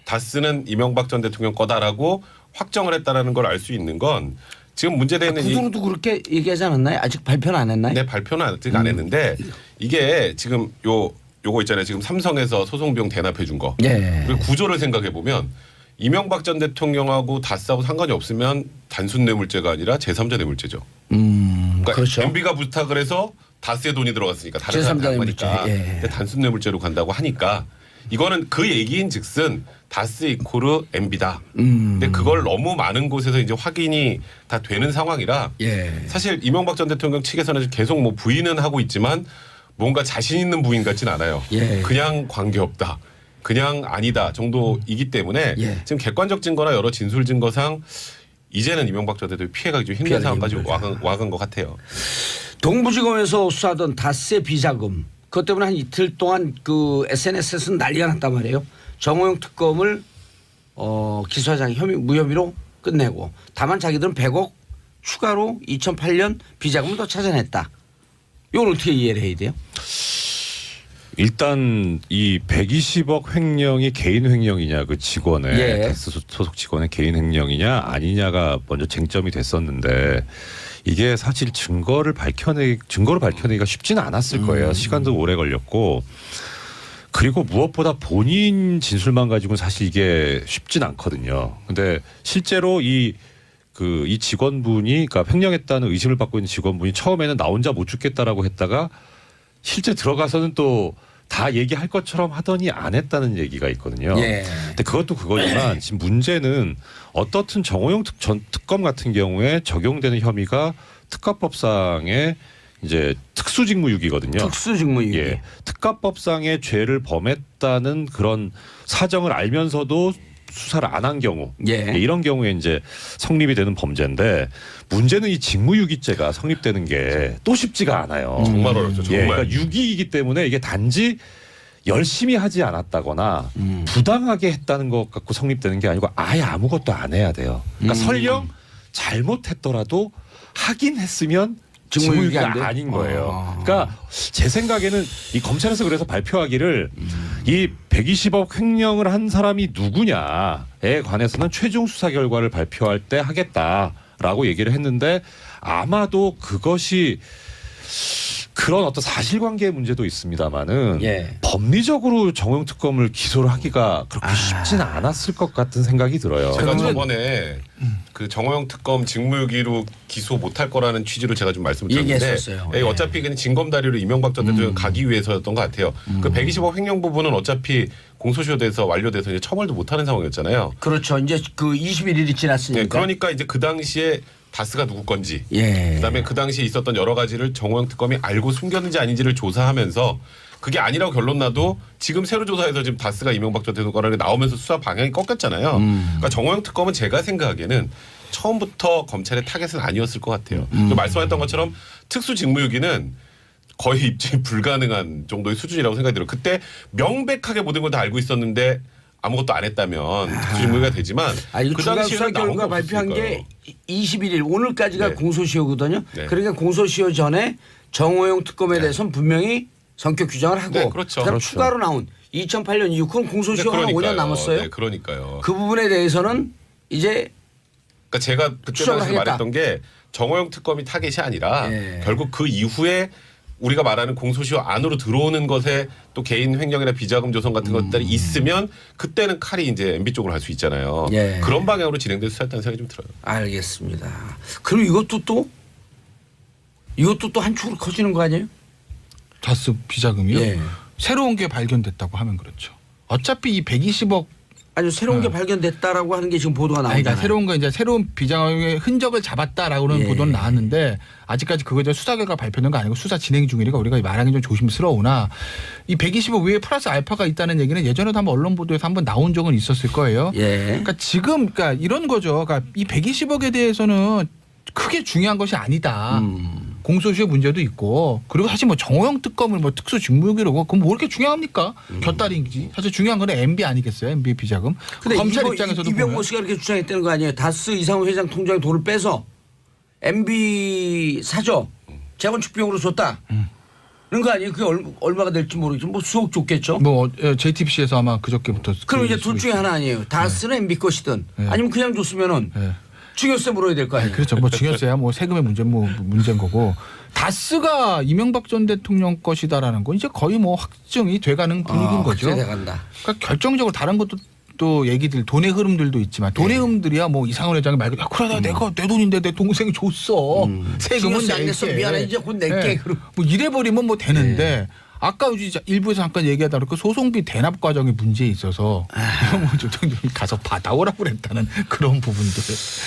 다스는 이명박 전 대통령 거다라고 확정을 했다라는 걸 알 수 있는 건 지금 문제되어 있는 구두로도 그렇게 얘기하지 않았나요? 아직 발표는 안 했나요? 네, 발표는 아직 안 했는데 이게 지금 요거 있잖아요. 지금 삼성에서 소송 비용 대납해 준 거. 예. 그리고 구조를 생각해 보면 이명박 전 대통령하고 다스하고 상관이 없으면 단순 뇌물죄가 아니라 제3자 뇌물죄죠. 그러니까 그렇죠. MB가 부탁을 해서 다스에 돈이 들어갔으니까 다른 사람 제3자 거니까 뇌물죄. 예. 근데 단순 뇌물죄로 간다고 하니까 이거는 그 얘기인즉슨 다스 이코르 MB다. 근데 그걸 너무 많은 곳에서 이제 확인이 다 되는 상황이라 예. 사실 이명박 전 대통령 측에서는 계속 뭐 부인은 하고 있지만 뭔가 자신 있는 부인 같진 않아요. 예. 그냥 관계없다. 그냥 아니다 정도이기 때문에 예. 지금 객관적 증거나 여러 진술 증거상 이제는 이명박 전 대통령 피해가기 좀 힘든 피해가기 상황까지 힘들다. 와간 것 같아요. 동부지검에서 수사하던 다스의 비자금 그것 때문에 한 이틀 동안 그 SNS에서 난리가 났단 말이에요. 정호영 특검을 기소하지 않은 무혐의로 끝내고 다만 자기들은 100억 추가로 2008년 비자금을 더 찾아냈다. 이걸 어떻게 이해를 해야 돼요? 일단 이 120억 횡령이 개인 횡령이냐 그 직원의 예. 다스 소속 직원의 개인 횡령이냐 아니냐가 먼저 쟁점이 됐었는데 이게 사실 증거를 밝혀내기가 쉽지는 않았을 거예요. 시간도 오래 걸렸고 그리고 무엇보다 본인 진술만 가지고는 사실 이게 쉽진 않거든요. 근데 실제로 이 직원분이 그러니까 횡령했다는 의심을 받고 있는 직원분이 처음에는 나 혼자 못 죽겠다라고 했다가 실제 들어가서는 또 다 얘기할 것처럼 하더니 안 했다는 얘기가 있거든요. 예. 근데 그것도 그거지만 지금 문제는 어떻든 정호영 전 특검 같은 경우에 적용되는 혐의가 특가법상의 이제 특수직무유기거든요. 특수직무유기. 예. 특가법상의 죄를 범했다는 그런 사정을 알면서도 수사를 안 한 경우 예. 이런 경우에 이제 성립이 되는 범죄인데 문제는 이 직무유기죄가 성립되는 게 또 쉽지가 않아요. 정말 어렵죠. 정말. 예, 그러니까 유기이기 때문에 이게 단지 열심히 하지 않았다거나 부당하게 했다는 것 갖고 성립되는 게 아니고 아예 아무것도 안 해야 돼요. 그러니까 설령 잘못했더라도 하긴 했으면 직무유기가 안 돼? 아닌 거예요. 그러니까 제 생각에는 이 검찰에서 그래서 발표하기를 이 120억 횡령을 한 사람이 누구냐에 관해서는 최종 수사 결과를 발표할 때 하겠다라고 얘기를 했는데 아마도 그것이 그런 어떤 사실관계의 문제도 있습니다만은 예. 법리적으로 정호영 특검을 기소를 하기가 그렇게 쉽지는 않았을 것 같은 생각이 들어요. 제가 저번에 그 정호영 특검 직무유기로 기소 못할 거라는 취지로 제가 좀 말씀을 드렸는데 얘기했었어요. 예, 어차피 그냥 징검다리로 이명박 전 대통령 가기 위해서였던 것 같아요. 그 120억 횡령 부분은 어차피 공소시효돼서 완료돼서 이제 처벌도 못하는 상황이었잖아요. 그렇죠. 이제 그 21일이 지났으니까. 네, 그러니까 이제 그 당시에 다스가 누구 건지, 예. 그다음에 그 당시에 있었던 여러 가지를 정호영 특검이 알고 숨겼는지 아닌지를 조사하면서 그게 아니라고 결론 나도 지금 새로 조사해서 지금 다스가 이명박 전 대통령 거라고 나오면서 수사 방향이 꺾였잖아요. 그러니까 정호영 특검은 제가 생각하기에는 처음부터 검찰의 타겟은 아니었을 것 같아요. 말씀하셨던 것처럼 특수직무유기는 거의 입증이 불가능한 정도의 수준이라고 생각이 들어요. 그때 명백하게 모든 걸 다 알고 있었는데 아무것도 안 했다면 특수직무유기가 되지만 이거 그 중간 수사 당시에는 나온 결과 거 발표한 게 없었으니까요. 21일 오늘까지가 네. 공소시효거든요. 네. 그러니까 공소시효 전에 정호영 특검에 대해서는 분명히 성격 규정을 하고 네, 그렇죠. 그다음 그렇죠. 추가로 나온 2008년 이후 그럼 공소시효 한 5년 남았어요. 네, 그러니까요. 그 부분에 대해서는 이제 그러니까 제가 그때 추적을 당시 하겠다. 말했던 게 정호영 특검이 타겟이 아니라 예. 결국 그 이후에 우리가 말하는 공소시효 안으로 들어오는 것에 또 개인 횡령이나 비자금 조성 같은 것들이 있으면 그때는 칼이 이제 MB 쪽으로 할 수 있잖아요. 예. 그런 방향으로 진행될 수였다는 생각이 좀 들어요. 알겠습니다. 그럼 이것도 또 한축으로 커지는 거 아니에요? 다스 비자금이요? 예. 새로운 게 발견됐다고 하면 그렇죠. 어차피 이 120억 아니 새로운 게 발견됐다라고 하는 게 지금 보도가 나오잖아요. 그러니까 새로운 거 이제 새로운 비자금의 흔적을 잡았다라고는 예. 보도는 나왔는데 아직까지 그거 이제 수사 결과 발표된 거 아니고 수사 진행 중이니까 우리가 말하기 좀 조심스러우나 이 120억 외에 플러스 알파가 있다는 얘기는 예전에도 한번 언론 보도에서 한번 나온 적은 있었을 거예요. 예. 그러니까 지금 그러니까 이런 거죠. 그러니까 이 120억에 대해서는 크게 중요한 것이 아니다. 공소시효 문제도 있고 그리고 사실 뭐 정호영 특검을 뭐 특수직무유기로 그럼 뭐 이렇게 중요합니까? 곁다리인지 사실 중요한 건 MB 아니겠어요? MB 비자금. 근데 검찰 이거 입장에서도 이병모 보면 씨가 이렇게 주장했다는 거 아니에요? 다스 이상호 회장 통장에 돈을 빼서 MB 사저 재건축 비용으로 줬다. 그런 거 아니에요? 그게 얼마가 될지 모르겠지만 뭐 수억 줬겠죠. 뭐 JTBC에서 아마 그저께부터 그럼 이제 그 둘 중에 하나 아니에요? 다스는 MB 것이든 네. 아니면 그냥 줬으면은 네. 증여세 물어야 될 거 아니에요? 그렇죠. 뭐 증여세야 뭐 세금의 문제인 거고 다스가 이명박 전 대통령 것이다라는 건 이제 거의 뭐 확정이 돼가는 분위기인 거죠. 확정돼 간다. 그러니까 결정적으로 다른 것도 또 얘기들 돈의 흐름들도 있지만 돈의 흐름들이야 뭐 이상원 회장이 말 그대로 그래 내가 내 돈인데 내 동생이 줬어 세금은 증여세 안 냈어. 낼게. 미안해. 이제 곧 낼게. 그럼. 뭐 이래버리면 뭐 되는데 아까 우리 일부에서 잠깐 얘기하다 보니까 소송비 대납 과정에 문제 있어서 이거 뭐좀 가서 받아오라고 그랬다는 그런 부분들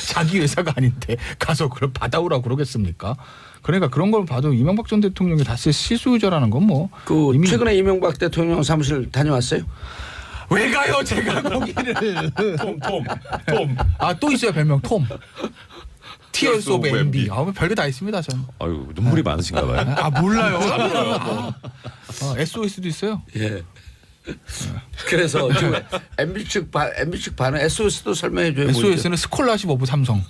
자기 회사가 아닌데 가서 그걸 받아오라고 그러겠습니까? 그러니까 그런 걸 봐도 이명박 전 대통령이 다스 실수유저라는 건 뭐 그 이미 최근에 이명박 대통령 사무실 다녀왔어요? 왜 가요 제가 거기를 톰. 아 또 있어요 별명 톰 Tears of of MB MB. 아 별게 다 있습니다 전. 아유 눈물이 많으신가 봐요. 아 몰라요. SOS도 있어요. 예. 그래서 지금 MB 측 반응 SOS도 설명해 줘요. SOS는 스콜라십 오브 삼성.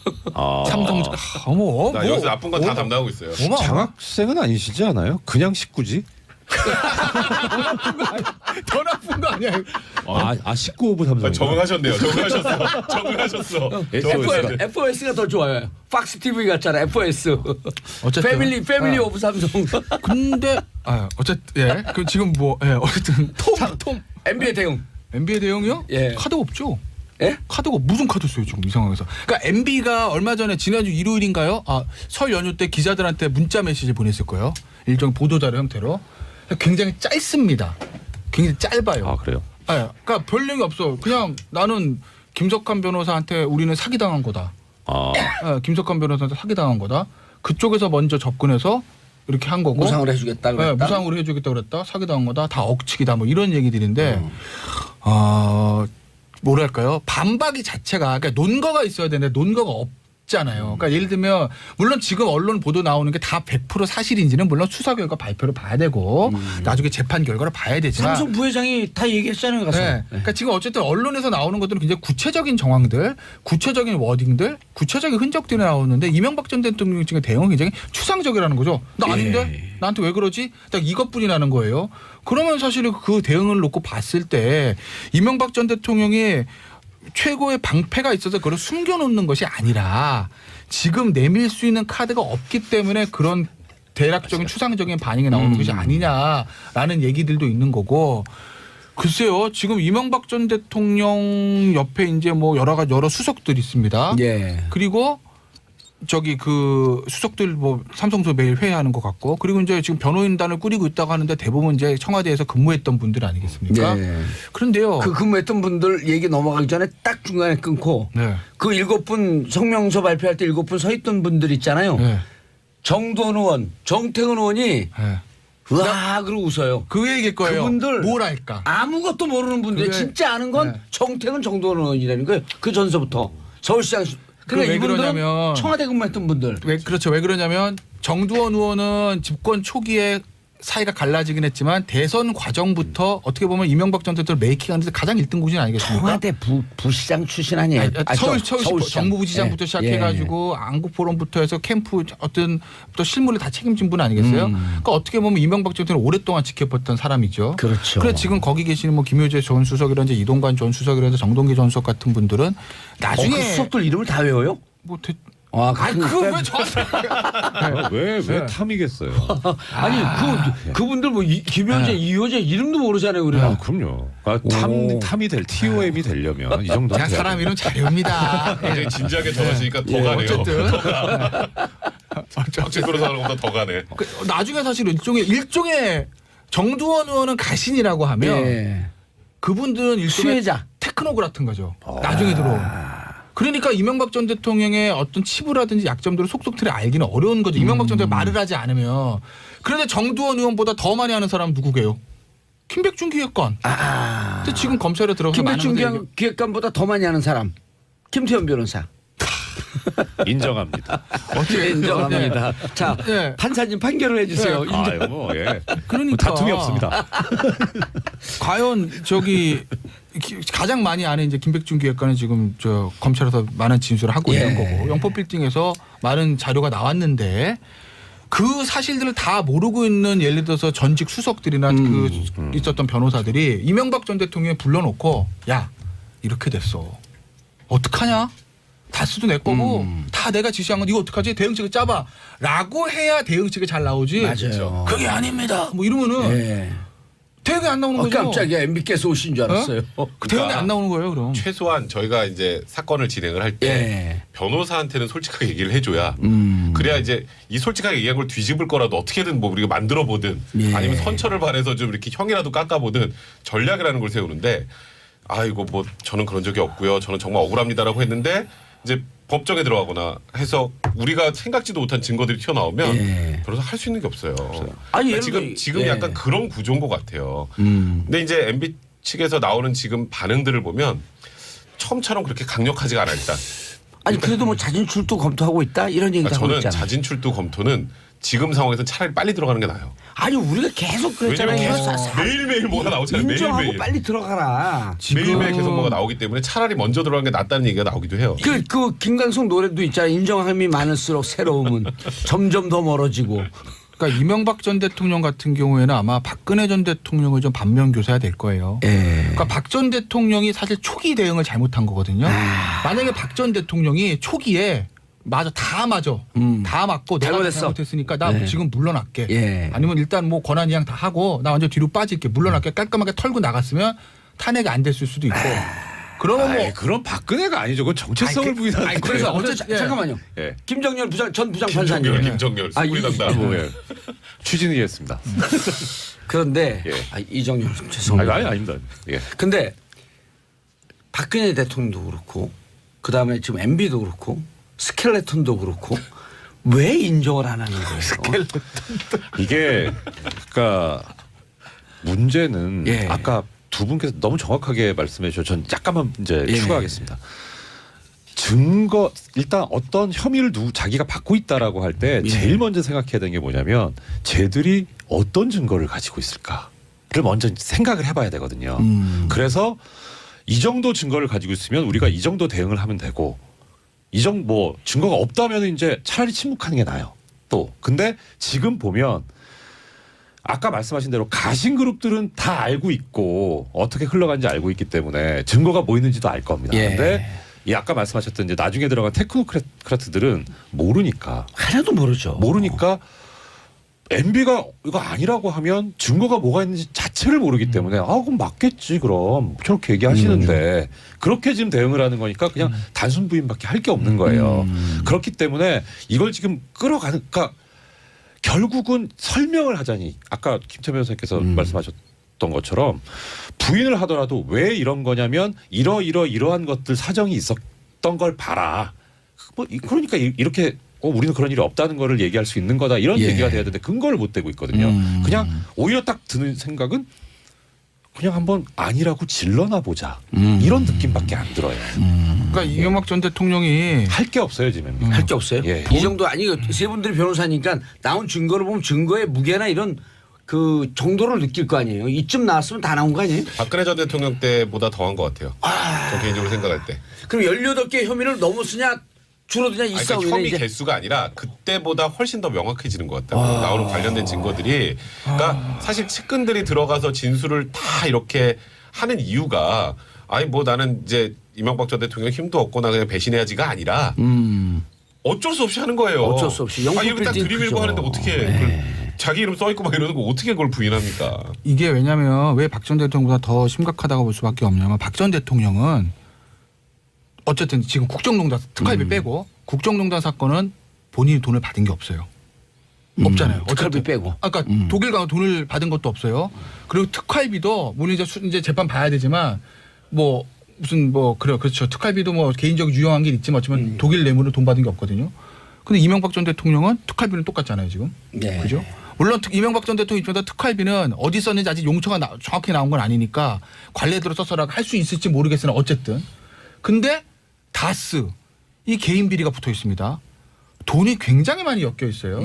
삼성 어머 나 여기서 나쁜 건 다 담당하고 있어요. 장학생은 아니시지 않아요? 그냥 식구지? 더 나쁜 거 아니야? 19오브 삼성. 적응하셨네요. 적응하셨어. FOS가 더 좋아요. 팍스 TV 같잖아. FOS. 어쨌든 패밀리 오브 삼성. 근데 어쨌든 그 지금 어쨌든 톰 NBA 대응. NBA 대응이요? 예. 카드가 없죠. 예? 카드가 무슨 카드 써요 지금 이 상황에서? 그러니까 MB가 얼마 전에 지난주 일요일인가요? 설 연휴 때 기자들한테 문자 메시지 보냈을 거예요. 일종 보도자료 형태로. 굉장히 짧습니다. 굉장히 짧아요. 아 그래요? 그러니까 별 얘기 없어. 그냥 나는 김석환 변호사한테 우리는 사기당한 거다. 김석환 변호사한테 사기당한 거다. 그쪽에서 먼저 접근해서 이렇게 한 거고. 무상을 해주겠다 그랬다. 무상으로 해주겠다 그랬다. 사기당한 거다. 다 억측이다. 뭐 이런 얘기들인데 뭐랄까요? 반박이 자체가 그러니까 논거가 있어야 되는데 논거가 없잖아요. 그러니까 예를 들면 물론 지금 언론 보도 나오는 게 다 100% 사실인지는 물론 수사 결과 발표를 봐야 되고 나중에 재판 결과를 봐야 되지만 삼성 부회장이 다 얘기했잖아요. 가서. 네. 그러니까 지금 어쨌든 언론에서 나오는 것들은 굉장히 구체적인 정황들, 구체적인 워딩들, 구체적인 흔적들이 나오는데 이명박 전 대통령 측의 대응은 굉장히 추상적이라는 거죠. 나 아닌데? 나한테 왜 그러지? 딱 이것뿐이 나는 거예요. 그러면 사실은 그 대응을 놓고 봤을 때 이명박 전 대통령이 최고의 방패가 있어서 그걸 숨겨놓는 것이 아니라 지금 내밀 수 있는 카드가 없기 때문에 그런 대략적인 추상적인 반응이 나오는 것이 아니냐라는 얘기들도 있는 거고 글쎄요 지금 이명박 전 대통령 옆에 이제 뭐 여러 수석들이 있습니다. 예. 그리고 저기 그 수석들 뭐 삼성도 매일 회의하는 것 같고 그리고 이제 지금 변호인단을 꾸리고 있다고 하는데 대부분 이제 청와대에서 근무했던 분들 아니겠습니까? 네. 그런데요. 그 근무했던 분들 얘기 넘어가기 전에 딱 중간에 끊고 네. 그 7분 성명서 발표할 때 7분 서 있던 분들 있잖아요. 네. 정도원 의원, 정태근 의원이 네. 와 그러고 웃어요. 그 얘기일 거예요. 그분들 뭐랄까. 아무것도 모르는 분들 그게- 진짜 아는 건 네. 정태근 정도원 의원이라는 거예요. 그 전서부터 서울시장 그러니까 왜 이분들은 그러냐면 청와대 근무했던 분들. 왜 그러냐면 정두원 의원은 집권 초기에 사이가 갈라지긴 했지만 대선 과정부터 어떻게 보면 이명박 전 대통령 메이킹하는데 가장 1등 구진 아니겠습니까? 청와대 부시장 출신 아니에요. 서울시 정무부지장부터 예. 시작해가지고 안국포럼부터 해서 캠프 어떤 또 실무를 다 책임진 분 아니겠어요? 그러니까 어떻게 보면 이명박 전 대통령 오랫동안 지켜봤던 사람이죠. 그렇죠. 그래 지금 거기 계시는 뭐 김효재 전 수석이라든지 이동관 전 수석이라든지 정동기 전 수석 같은 분들은 나중에 그 수석들 이름을 다 외워요? 뭐 그거 왜 저한테 왜 탐이겠어요? 아니 그분들 뭐 김효재, 이효재 이름도 모르잖아요 우리가. 그럼요. 그러니까 탐이 될 TOM이 되려면 이 정도. 제가 사람 이름 잘 외웁니다. 굉장히 진지하게 적으시니까 더 가네요. 어쨌든 박진 변호사 하는 것보다 더 가네. 나중에 사실 일종의 정두원 의원은 가신이라고 하면 예. 그분들은 일종의 수혜자. 테크노그 같은 거죠. 나중에 들어온. 그러니까 이명박 전 대통령의 어떤 치부라든지 약점들을 속속들이 알기는 어려운 거죠. 이명박 전 대통령 말을 하지 않으면. 그런데 정두원 의원보다 더 많이 아는 사람은 누구게요? 김백준 기획관. 근데 지금 검찰에 들어가서 김백준 기획관보다 더 많이 아는 사람. 김태현 변호사. 인정합니다. 어떻게 인정합니다. 자 네. 판사님 판결을 해주세요. 그러니까 다툼이 없습니다. 과연 가장 많이 아는 이제 김백준 기획관은 지금 저 검찰에서 많은 진술을 하고 있는 거고 영포빌딩에서 많은 자료가 나왔는데 그 사실들을 다 모르고 있는 예를 들어서 전직 수석들이나 그 있었던 변호사들이 이명박 전 대통령을 불러놓고 야 이렇게 됐어 어떡하냐 다스도 내 거고 다 내가 지시한 건 이거 어떡하지 대응책을 짜봐 라고 해야 대응책이 잘 나오지. 맞아요. 그게 아닙니다 뭐 이러면은 대응이 안 나오는 거죠. 깜짝이야 MB께서 오신 줄 알았어요. 그 대응이 안 나오는 거예요 그럼. 최소한 저희가 이제 사건을 진행을 할 때 변호사한테는 솔직하게 얘기를 해줘야 그래야 이제 이 솔직하게 얘기한 걸 뒤집을 거라도 어떻게든 뭐 우리가 만들어 보든 아니면 선처를 발해서 좀 이렇게 형이라도 깎아보든 전략이라는 걸 세우는데 이거 뭐 저는 그런 적이 없고요. 저는 정말 억울합니다라고 했는데 이제 법정에 들어가거나 해서 우리가 생각지도 못한 증거들이 튀어나오면 변호사 할 수 있는 게 없어요. 아니, 지금 약간 그런 구조인 것 같아요. 근데 이제 MB 측에서 나오는 지금 반응들을 보면 처음처럼 그렇게 강력하지가 않아 일단. 아니 그래도 뭐 자진 출두 검토하고 있다 이런 얘기가 하고 저는 있잖아요. 자진 출두 검토는 지금 상황에서는 차라리 빨리 들어가는 게 나아요. 아니 우리가 계속 그랬잖아요. 왜냐면 이거 계속 매일매일 뭐가 나오잖아요. 인정하고 매일매일. 빨리 들어가라. 매일매일 계속 뭐가 나오기 때문에 차라리 먼저 들어가는 게 낫다는 얘기가 나오기도 해요. 그 김광석 노래도 있잖아요. 인정함이 많을수록 새로움은 점점 더 멀어지고. 그러니까 이명박 전 대통령 같은 경우에는 아마 박근혜 전 대통령을 좀 반면 교사해야 될 거예요. 그러니까 박 전 대통령이 사실 초기 대응을 잘못한 거거든요. 만약에 박 전 대통령이 초기에 다 맞고 내가 잘못했으니까 나 지금 물러날게. 아니면 일단 뭐 권한 이양 다 하고 나 완전 뒤로 빠질게. 물러날게. 깔끔하게 털고 나갔으면 탄핵이 안 됐을 수도 있고. 그러면 뭐 그런 박근혜가 아니죠. 그건 정체성을 부인하는. 그래서 어쨌든 잠깐만요. 김정열 전 부장판사님. 김정열 수구리 담당. 추진이겠습니다. 그런데 이정열 죄송합니다. 아닙니다. 예. 근데 박근혜 대통령도 그렇고 그다음에 지금 MB도 그렇고 스켈레톤도 그렇고 왜 인정을 안 하는 거예요? 이게 그러니까 문제는 아까 두 분께서 너무 정확하게 말씀해 주셔서 전 약간만 이제 추가하겠습니다. 증거 일단 어떤 혐의를 자기가 받고 있다라고 할 때 제일 먼저 생각해야 되는 게 뭐냐면 쟤들이 어떤 증거를 가지고 있을까를 먼저 생각을 해봐야 되거든요. 그래서 이 정도 증거를 가지고 있으면 우리가 이 정도 대응을 하면 되고 이 정도 뭐 증거가 없다면 이제 차라리 침묵하는 게 나아요. 또 근데 지금 보면 아까 말씀하신 대로 가신 그룹들은 다 알고 있고 어떻게 흘러간지 알고 있기 때문에 증거가 뭐 있는지도 알 겁니다. 그런데 이 아까 말씀하셨던 이제 나중에 들어간 테크노크라트들은 모르니까 하나도 모르죠. 모르니까 MB가 이거 아니라고 하면 증거가 뭐가 있는지 자체를 모르기 때문에 그럼 맞겠지 그럼 저렇게 얘기하시는데 그렇게 지금 대응을 하는 거니까 그냥 단순 부인밖에 할 게 없는 거예요. 그렇기 때문에 이걸 지금 끌어가는 그러니까 결국은 설명을 하자니 아까 김태 변호사님께서 말씀하셨던 것처럼 부인을 하더라도 왜 이런 거냐면 이러한 것들 사정이 있었던 걸 봐라. 뭐 그러니까 이렇게 우리는 그런 일이 없다는 거를 얘기할 수 있는 거다 이런 얘기가 돼야 되는데 근거를 못 대고 있거든요. 그냥 오히려 딱 드는 생각은 그냥 한번 아니라고 질러나 보자 이런 느낌밖에 안 들어요. 그러니까 이명박 전 대통령이 할 게 없어요 지금. 할 게 없어요. 이 정도 아니 세 분들이 변호사니까 나온 증거를 보면 증거의 무게나 이런 그 정도를 느낄 거 아니에요. 이쯤 나왔으면 다 나온 거 아니에요? 박근혜 전 대통령 때보다 더한 것 같아요. 저 개인적으로 생각할 때. 그럼 18개 혐의를 너무 쓰냐 줄어드냐 이 싸움이네. 혐의 이제. 개수가 아니라 그때보다 훨씬 더 명확해지는 것 같다고 나오는 관련된 증거들이. 그러니까 사실 측근들이 들어가서 진술을 다 이렇게 하는 이유가 아니 뭐 나는 이제 이명박 전 대통령 힘도 없고 나 그냥 배신해야지가 아니라 어쩔 수 없이 하는 거예요. 어쩔 수 없이. 이렇게 딱 들이밀고 하는데 어떻게 자기 이름 써 있고 막 이러는 거 어떻게 그걸 부인합니까? 이게 왜냐하면 왜 박 전 대통령보다 더 심각하다고 볼 수밖에 없냐면 박 전 대통령은 어쨌든 지금 국정농단 특활비 빼고 국정농단 사건은 본인이 돈을 받은 게 없어요. 없잖아요. 특활비 빼고. 아까 독일 가서 돈을 받은 것도 없어요. 그리고 특활비도 물론 이제 재판 봐야 되지만 뭐 무슨 뭐 그렇죠. 특활비도 뭐 개인적으로 유용한 게 있지만 어쩌면 독일 뇌물로 돈 받은 게 없거든요. 근데 이명박 전 대통령은 특활비는 똑같잖아요 지금. 그죠? 물론 이명박 전 대통령 입장에서 특활비는 어디 썼는지 아직 용처가 정확히 나온 건 아니니까 관례대로 썼어라 할 수 있을지 모르겠으나 어쨌든. 근데 다스 이 개인 비리가 붙어 있습니다. 돈이 굉장히 많이 엮여 있어요.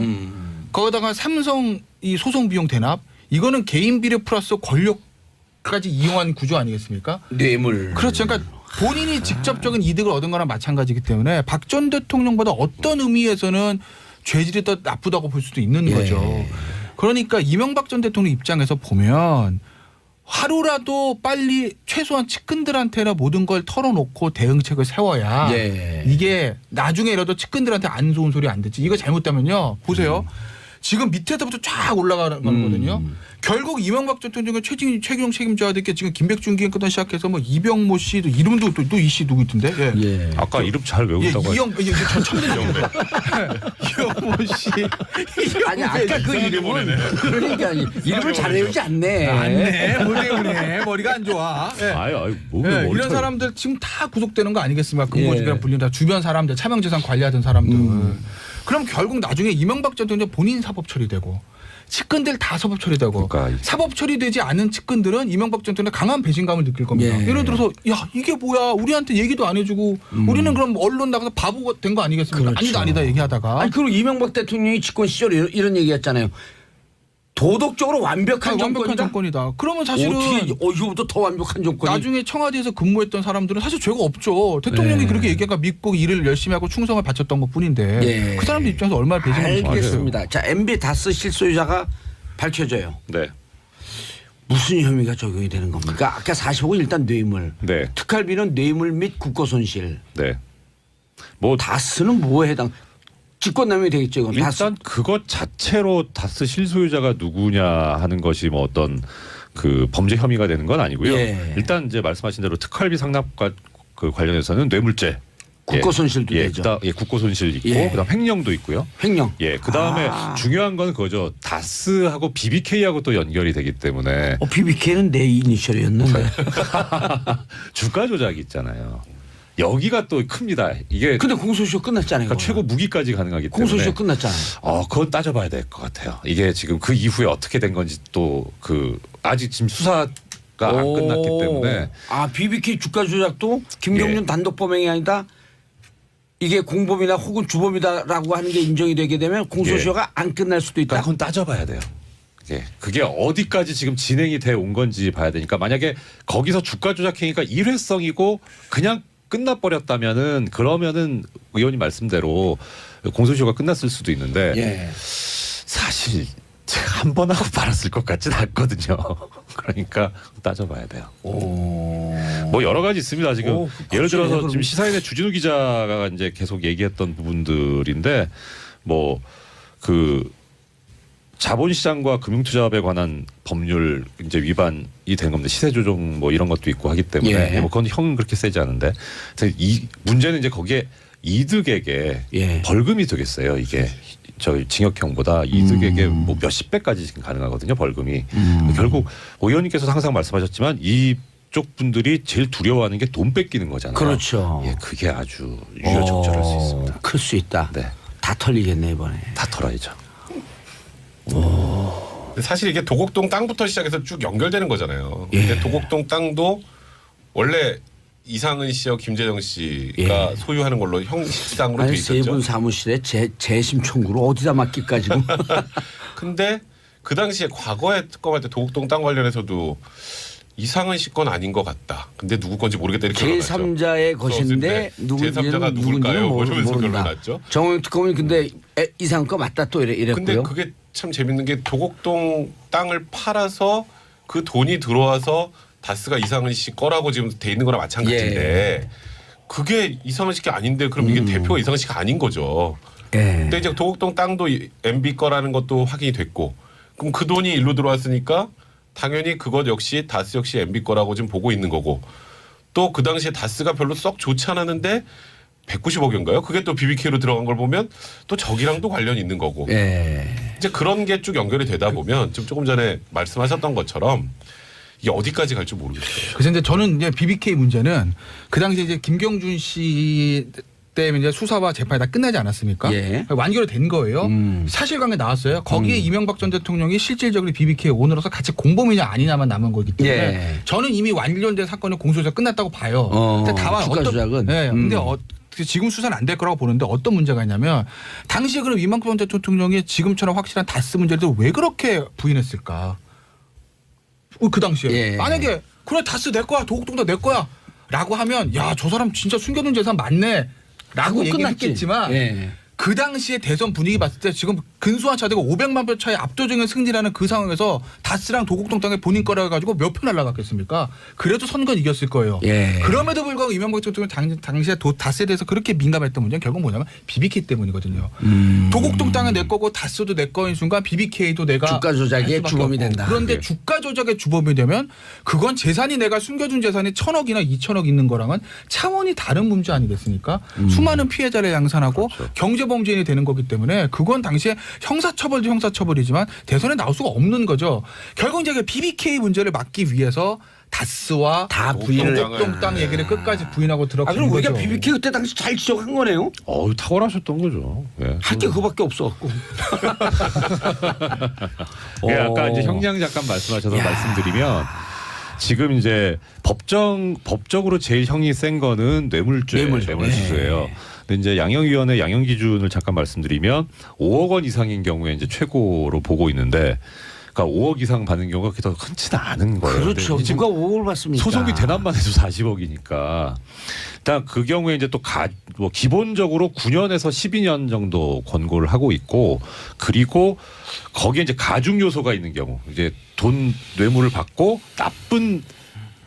거기다가 삼성 이 소송 비용 대납 이거는 개인 비리 플러스 권력까지 이용한 구조 아니겠습니까? 뇌물. 그렇죠. 그러니까 본인이 직접적인 이득을 얻은 거랑 마찬가지이기 때문에 박 전 대통령보다 어떤 의미에서는 죄질이 더 나쁘다고 볼 수도 있는 거죠. 그러니까 이명박 전 대통령 입장에서 보면 하루라도 빨리 최소한 측근들한테나 모든 걸 털어놓고 대응책을 세워야 이게 나중에라도 측근들한테 안 좋은 소리 안 듣지. 이거 잘못되면요. 보세요. 지금 밑에서부터 쫙 올라가는 거거든요. 결국 이명박 전 대통령의 최경 책임져야 될 게 지금 김백준 기획부터 시작해서 뭐 이병모 씨도 이름도 또 이 씨 누구 있던데? 아까 이름 잘 외운다고 이영 이영모 씨. 아니 아까 그 이름은 그러니까 이름을 잘 외우지 않네. 안네. 못 외우네. 머리가 안 좋아. 이런 사람들 지금 다 구속되는 거 아니겠습니까? 근무지가 불린 다 주변 사람들 차명재산 관리하던 사람들. 그럼 결국 나중에 이명박 전 대통령 본인 사법 처리되고 측근들 다 사법 처리되고 그러니까 사법 처리되지 않은 측근들은 이명박 전 대통령의 강한 배신감을 느낄 겁니다. 예. 예를 들어서 야 이게 뭐야 우리한테 얘기도 안 해주고 우리는 그럼 언론 나가서 바보가 된 거 아니겠습니까? 그렇죠. 아니다 얘기하다가 아니 그리고 이명박 대통령이 집권 시절에 이런 얘기했잖아요. 도덕적으로 완벽한 완벽한 정권이다. 정권이다. 그러면 사실은 어떻게 이거보다 더 완벽한 정권이 나중에 청와대에서 근무했던 사람들은 사실 죄가 없죠. 대통령이 그렇게 얘기하니까 믿고 일을 열심히 하고 충성을 바쳤던 것뿐인데 예. 그 사람들 입장에서 얼마나 배신감이 알겠습니다. 자 MB 다스 실소유자가 밝혀져요. 네. 무슨 혐의가 적용이 되는 겁니까? 아까 40억은 일단 뇌물. 네. 특활비는 뇌물 및 국고손실. 네. 뭐 다스는 뭐에 해당? 직권남용이 되겠죠. 이건 일단 그것 자체로 다스 실소유자가 누구냐 하는 것이 뭐 어떤 그 범죄 혐의가 되는 건 아니고요. 예. 일단 이제 말씀하신 대로 특활비 상납과 그 관련해서는 뇌물죄. 국고손실도 예, 되죠. 예, 국고손실 있고 예. 그다음 횡령도 있고요. 횡령. 예, 그다음에 중요한 건 그거죠. 다스하고 BBK하고 또 연결이 되기 때문에 BBK는 내 이니셜이었는데. 주가 조작이 있잖아요. 여기가 또 큽니다. 이게 근데 공소시효 끝났잖아요. 그러니까 최고 무기까지 가능하기 때문에 공소시효 끝났잖아요. 그건 따져봐야 될 것 같아요. 이게 지금 그 이후에 어떻게 된 건지 또 그 아직 지금 수사가 안 끝났기 때문에 BBK 주가 조작도 김경준 예. 단독 범행이 아니다. 이게 공범이나 혹은 주범이다라고 하는 게 인정이 되게 되면 공소시효가 안 끝날 수도 있다. 그러니까 그건 따져봐야 돼요. 예. 그게 어디까지 지금 진행이 돼 온 건지 봐야 되니까 만약에 거기서 주가 조작 행위가 일회성이고 그냥 끝나버렸다면은 그러면은 의원님 말씀대로 공소시효가 끝났을 수도 있는데 예. 사실 한 번 하고 말았을 것 같진 않거든요. 그러니까 따져봐야 돼요. 뭐 여러 가지 있습니다. 지금 예를 들어서 그럼. 지금 시사인의 주진우 기자가 이제 계속 얘기했던 부분들인데 뭐 그 자본시장과 금융투자업에 관한 법률 이제 위반이 된 겁니다. 시세 조정 뭐 이런 것도 있고 하기 때문에 예. 뭐 그건 형은 그렇게 세지 않은데 이 문제는 이제 거기에 이득에게 예. 벌금이 되겠어요. 이게 저희 징역형보다 이득에게 뭐 몇십 배까지 지금 가능하거든요. 벌금이 결국 오 의원님께서 항상 말씀하셨지만 이쪽 분들이 제일 두려워하는 게 돈 뺏기는 거잖아요. 그렇죠. 예, 그게 아주 유효적절할 수 있습니다. 클 수 있다. 네, 다 털리겠네 이번에. 다 털어야죠. 사실 이게 도곡동 땅부터 시작해서 쭉 연결되는 거잖아요. 예. 근데 도곡동 땅도 원래 이상은 씨와 김재정 씨가 소유하는 걸로 형식상으로 돼 아니 세 있었죠. 분 사무실에 재심 청구를 어디다 맡길까 지금. 근데 그 당시에 과거에 특검할 때 도곡동 땅 관련해서도 이상은 씨 건 아닌 것 같다. 근데 누구 건지 모르겠다 이렇게 결론났죠. 제3자의 것인데 제3자가 누굴까요? 뭐 이러면서 결론났죠. 정호영 특검은 근데 이상 거 맞다 또 근데 이랬고요. 그게 참 재밌는 게 도곡동 땅을 팔아서 그 돈이 들어와서 다스가 이상은 씨 거라고 지금 돼 있는 거랑 마찬가지인데 그게 이상은 씨가 아닌데 그럼 이게 대표가 이상은 씨가 아닌 거죠. 근데 이제 도곡동 땅도 MB 거라는 것도 확인이 됐고 그럼 그 돈이 일로 들어왔으니까 당연히 그것 역시 다스 역시 MB 거라고 지금 보고 있는 거고 또 그 당시에 다스가 별로 썩 좋지 않았는데 190억인가요? 그게 또 BBK로 들어간 걸 보면 또 저기랑도 관련이 있는 거고 이제 그런 게 쭉 연결이 되다 보면 지금 조금 전에 말씀하셨던 것처럼 이게 어디까지 갈지 모르겠어요. 그래서 이제 저는 이제 BBK 문제는 그 당시에 이제 김경준 씨 때문에 이제 수사와 재판이 다 끝나지 않았습니까? 예. 완결이 된 거예요. 사실관계 나왔어요. 거기에 이명박 전 대통령이 실질적으로 BBK 오너로서 같이 공범이냐 아니냐만 남은 거기 때문에 예. 저는 이미 완결된 사건의 공소시효가 끝났다고 봐요. 근데 다만 주가 조작은. 네, 근데 지금 수사는 안 될 거라고 보는데 어떤 문제가 있냐면 당시에 그럼 이명박 전 대통령이 지금처럼 확실한 다스 문제를 왜 그렇게 부인했을까? 그 당시에 예. 만약에 그래 다스 내 거야 도곡동도 내 거야 라고 하면 야 저 사람 진짜 숨겨둔 재산 많네 라고 얘기했겠지만 예. 그 당시에 대선 분위기 봤을 때 지금 근소한 차대가 500만 표 차의 압도적인 승리라는 그 상황에서 다스랑 도곡동 땅에 본인 거라 해가지고 몇 표 날라갔겠습니까? 그래도 선거는 이겼을 거예요. 예. 그럼에도 불구하고 이명박 대통령 당시에 다스에 대해서 그렇게 민감했던 문제는 결국 뭐냐면 BBK 때문이거든요. 도곡동 땅은 내 거고 다스도 내 거인 순간 BBK도 내가 주가 조작의 주범이 된다. 그런데 네. 주가 조작의 주범이 되면 그건 재산이 내가 숨겨둔 재산이 1,000억이나 2,000억 있는 거랑은 차원이 다른 문제 아니겠습니까? 수많은 피해자를 양산하고 그렇죠. 경제범죄인이 되는 거기 때문에 그건 당시에 형사처벌도 형사처벌이지만 대선에 나올 수가 없는 거죠. 결국 이제 BBK 문제를 막기 위해서 다스와 다 부인을 똥땅 얘기를 끝까지 부인하고 들어간 그럼 거죠. 우리가 BBK 그때 당시 잘 지적한 거네요. 탁월하셨던 거죠. 예. 할 게 그거밖에 없어갖고. 예, 아까 이제 형량 잠깐 말씀하셔서 말씀드리면 지금 이제 법적으로 제일 형이 센 거는 뇌물죄수예요. 근데 이제 양형위원회 양형 기준을 잠깐 말씀드리면 5억 원 이상인 경우에 이제 최고로 보고 있는데. 그러니까 5억 이상 받는 경우가 그렇게 더 흔치는 않은 거예요. 그렇죠. 누가 5억을 받습니까? 소송비 대납만 해도 40억이니까. 일단 그 경우에 이제 또 뭐 기본적으로 9년에서 12년 정도 권고를 하고 있고 그리고 거기에 이제 가중 요소가 있는 경우 이제 돈 뇌물을 받고 나쁜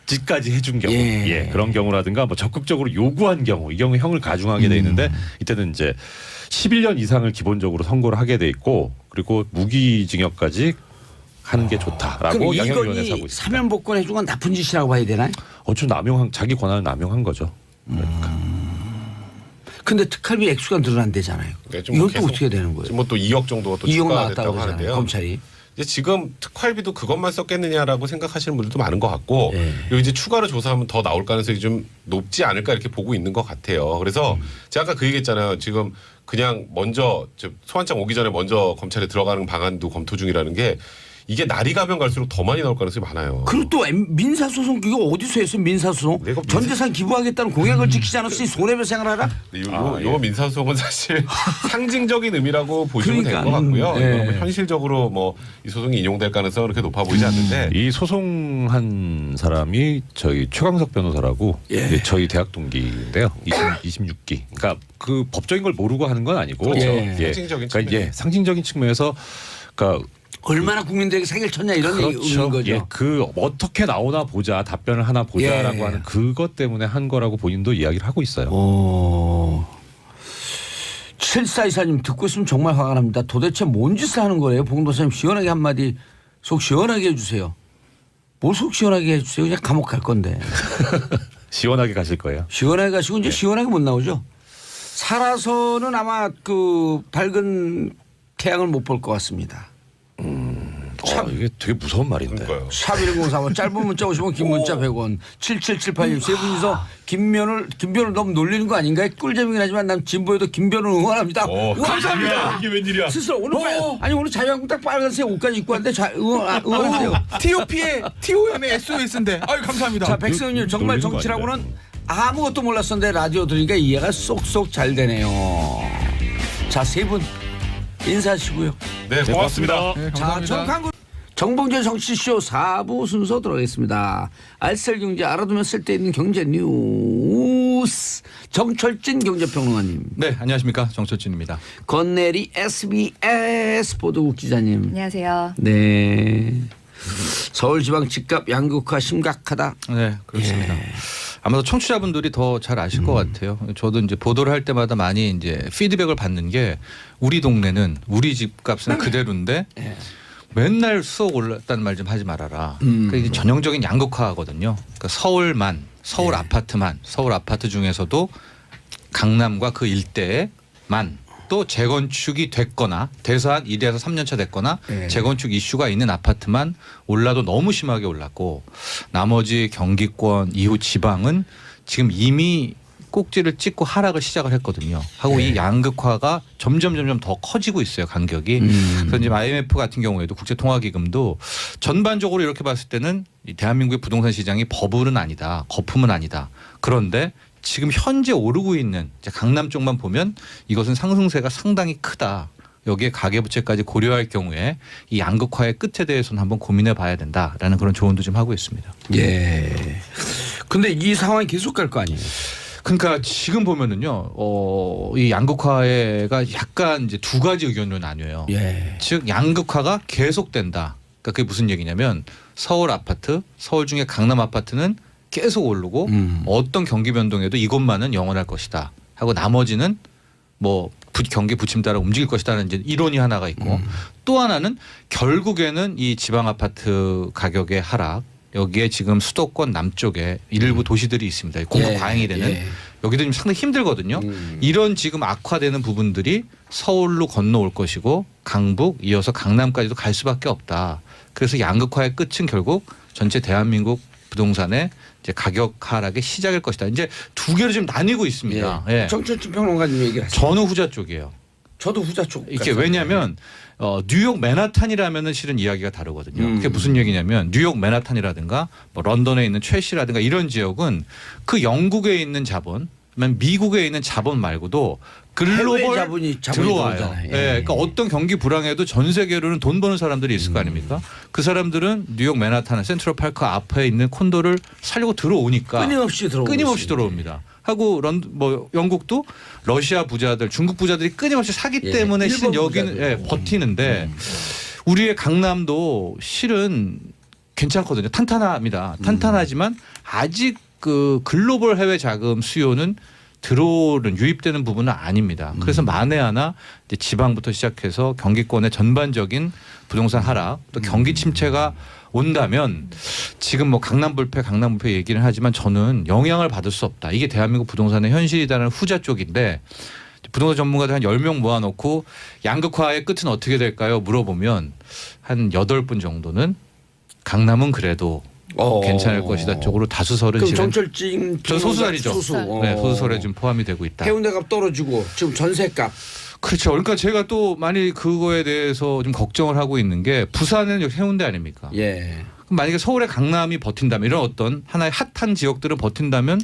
짓까지 해준 경우 그런 경우라든가 뭐 적극적으로 요구한 경우 이 경우 형을 가중하게 돼 있는데 이때는 이제 11년 이상을 기본적으로 선고를 하게 돼 있고 그리고 무기징역까지 하는 게 좋다라고 양형위원회에서 하고 있습니다. 사면복권 해준 건 나쁜 짓이라고 봐야 되나요? 좀 자기 권한을 남용한 거죠. 그러니까. 근데 특활비 액수가 늘어난대잖아요. 네, 이건 또 어떻게 되는 거예요? 지금 뭐 또 2억 정도가 또 2억 추가됐다고 나왔다고 하잖아요. 하는데요. 검찰이. 이제 지금 특활비도 그것만 썼겠느냐라고 생각하시는 분들도 많은 것 같고 그리고 이제 추가로 조사하면 더 나올 가능성이 좀 높지 않을까 이렇게 보고 있는 것 같아요. 그래서 제가 아까 그 얘기했잖아요. 지금 그냥 먼저 소환장 오기 전에 먼저 검찰에 들어가는 방안도 검토 중이라는 게 이게 날이 가면 갈수록 더 많이 나올 가능성이 많아요. 그리고 또 민사소송 그거 어디서 했어요? 민사소송? 전 재산 기부하겠다는 공약을 지키지 않았으니 손해배상을 하라? 요 민사소송은 사실 상징적인 의미라고 보시면 될 것 같고요. 이건 뭐 현실적으로 뭐 이 소송이 인용될 가능성은 그렇게 높아 보이지 않는데 이 소송한 사람이 저희 최광석 변호사라고 저희 대학 동기인데요. 26기. 그러니까 그 법적인 걸 모르고 하는 건 아니고 상징적인 측면. 그러니까 상징적인 측면에서 그러니까 얼마나 국민들에게 사기를 쳤냐 이런 의미인 거죠. 그 어떻게 나오나 보자 답변을 하나 보자라고 하는 그것 때문에 한 거라고 본인도 이야기를 하고 있어요. 7424님 듣고 있으면 정말 화가 납니다. 도대체 뭔 짓을 하는 거예요? 봉도사님 시원하게 한마디 속 시원하게 해주세요. 뭘 속 시원하게 해주세요. 그냥 감옥 갈 건데. 시원하게 가실 거예요. 시원하게 가시고 이제 시원하게 못 나오죠. 살아서는 아마 그 밝은 태양을 못 볼 것 같습니다. 이게 되게 무서운 말인데. 샵1035 짧은 문자 50원 긴 문자 100원 7778님 세 분이서 김변을 너무 놀리는 거 아닌가요? 꿀잼이긴 하지만 난 진보에도 김변을 응원합니다. 감사합니다. 이게 웬일이야. 스스로 오늘 오늘 자유한국당 빨간색 옷까지 입고 왔는데 응원하세요. TOM의 SOS인데 아유 감사합니다. 자 백성님 정말 정치라고는 아무것도 몰랐었는데 라디오 들으니까 이해가 쏙쏙 잘 되네요. 자 세 분 인사하시고요. 네, 고맙습니다. 자, 저는 정봉재 정치쇼 4부 순서 들어가겠습니다. 알쓸경제 알아두면 쓸데있는 경제 뉴스 정철진 경제평론가님. 네, 안녕하십니까. 정철진입니다. 건내리 SBS 보도국 기자님. 안녕하세요. 네. 서울지방 집값 양극화 심각하다. 네, 그렇습니다. 아마도 청취자분들이 더 잘 아실 것 같아요. 저도 이제 보도를 할 때마다 많이 이제 피드백을 받는 게 우리 동네는 우리 집값은 그대로인데 맨날 수억 올랐다는 말 좀 하지 말아라. 그러니까 이게 전형적인 양극화거든요. 그러니까 서울 아파트만 서울 아파트 중에서도 강남과 그 일대에만 또 재건축이 됐거나 돼서 한 2에서 3년 차 됐거나 재건축 이슈가 있는 아파트만 올라도 너무 심하게 올랐고 나머지 경기권 이후 지방은 지금 이미 꼭지를 찍고 하락을 시작을 했거든요. 하고 이 양극화가 점점 더 커지고 있어요. 간격이. 그래서 이제 IMF 같은 경우에도 국제통화기금도 전반적으로 이렇게 봤을 때는 이 대한민국의 부동산 시장이 버블은 아니다. 거품은 아니다. 그런데 지금 현재 오르고 있는 이제 강남 쪽만 보면 이것은 상승세가 상당히 크다. 여기에 가계부채까지 고려할 경우에 이 양극화의 끝에 대해서는 한번 고민해 봐야 된다라는 그런 조언도 좀 하고 있습니다. 예. 근데 이 상황이 계속 갈 거 아니에요? 그러니까 지금 보면은요, 이 양극화가 약간 이제 두 가지 의견으로 나뉘어요. 즉 양극화가 계속된다. 그러니까 그게 무슨 얘기냐면 서울 아파트, 서울 중에 강남 아파트는 계속 오르고 어떤 경기 변동에도 이것만은 영원할 것이다 하고 나머지는 뭐 경기 부침 따라 움직일 것이다는 이제 이론이 하나가 있고 또 하나는 결국에는 이 지방 아파트 가격의 하락 여기에 지금 수도권 남쪽에 일부 도시들이 있습니다. 공급 과잉이 되는 여기도 좀 상당히 힘들거든요. 이런 지금 악화되는 부분들이 서울로 건너올 것이고 강북 이어서 강남까지도 갈 수밖에 없다. 그래서 양극화의 끝은 결국 전체 대한민국 부동산의 이제 가격 하락의 시작일 것이다. 이제 두 개로 지금 나뉘고 있습니다. 예. 정철진 평론가님 얘기를 하시죠. 저는 후자 쪽이에요. 저도 후자 쪽. 이게 왜냐하면 뉴욕 맨하탄이라면은 실은 이야기가 다르거든요. 그게 무슨 얘기냐면 뉴욕 맨하탄이라든가 뭐 런던에 있는 최시라든가 이런 지역은 그 영국에 있는 자본, 미국에 있는 자본 말고도 글로벌 자본이 들어와요. 예. 그러니까 어떤 경기 불황에도 전 세계로는 돈 버는 사람들이 있을 거 아닙니까? 그 사람들은 뉴욕 맨하탄 센트럴파크 앞에 있는 콘도를 살려고 들어오니까 끊임없이 들어옵니다. 하고 뭐 영국도 러시아 부자들, 중국 부자들이 끊임없이 사기 때문에 실은 여기는 버티는데 우리의 강남도 실은 괜찮거든요. 탄탄합니다. 탄탄하지만 아직 그 글로벌 해외 자금 수요는 들어오는 유입되는 부분은 아닙니다. 그래서 만에 하나 이제 지방부터 시작해서 경기권의 전반적인 부동산 하락 또 경기 침체가 온다면 지금 뭐 강남 불패 얘기는 하지만 저는 영향을 받을 수 없다. 이게 대한민국 부동산의 현실이라는 후자 쪽인데 부동산 전문가들 한 10명 모아놓고 양극화의 끝은 어떻게 될까요? 물어보면 한 8분 정도는 강남은 그래도 괜찮을 것이다 쪽으로 다수설은 그럼 지금 정철진 저 소수설이죠. 소수. 네, 소수설에 지금 포함이 되고 있다. 해운대값 떨어지고 지금 전세값. 그렇죠. 그러니까 제가 또 많이 그거에 대해서 좀 걱정을 하고 있는 게 부산은 여기 해운대 아닙니까? 예. 그럼 만약에 서울의 강남이 버틴다면 이런 어떤 하나의 핫한 지역들은 버틴다면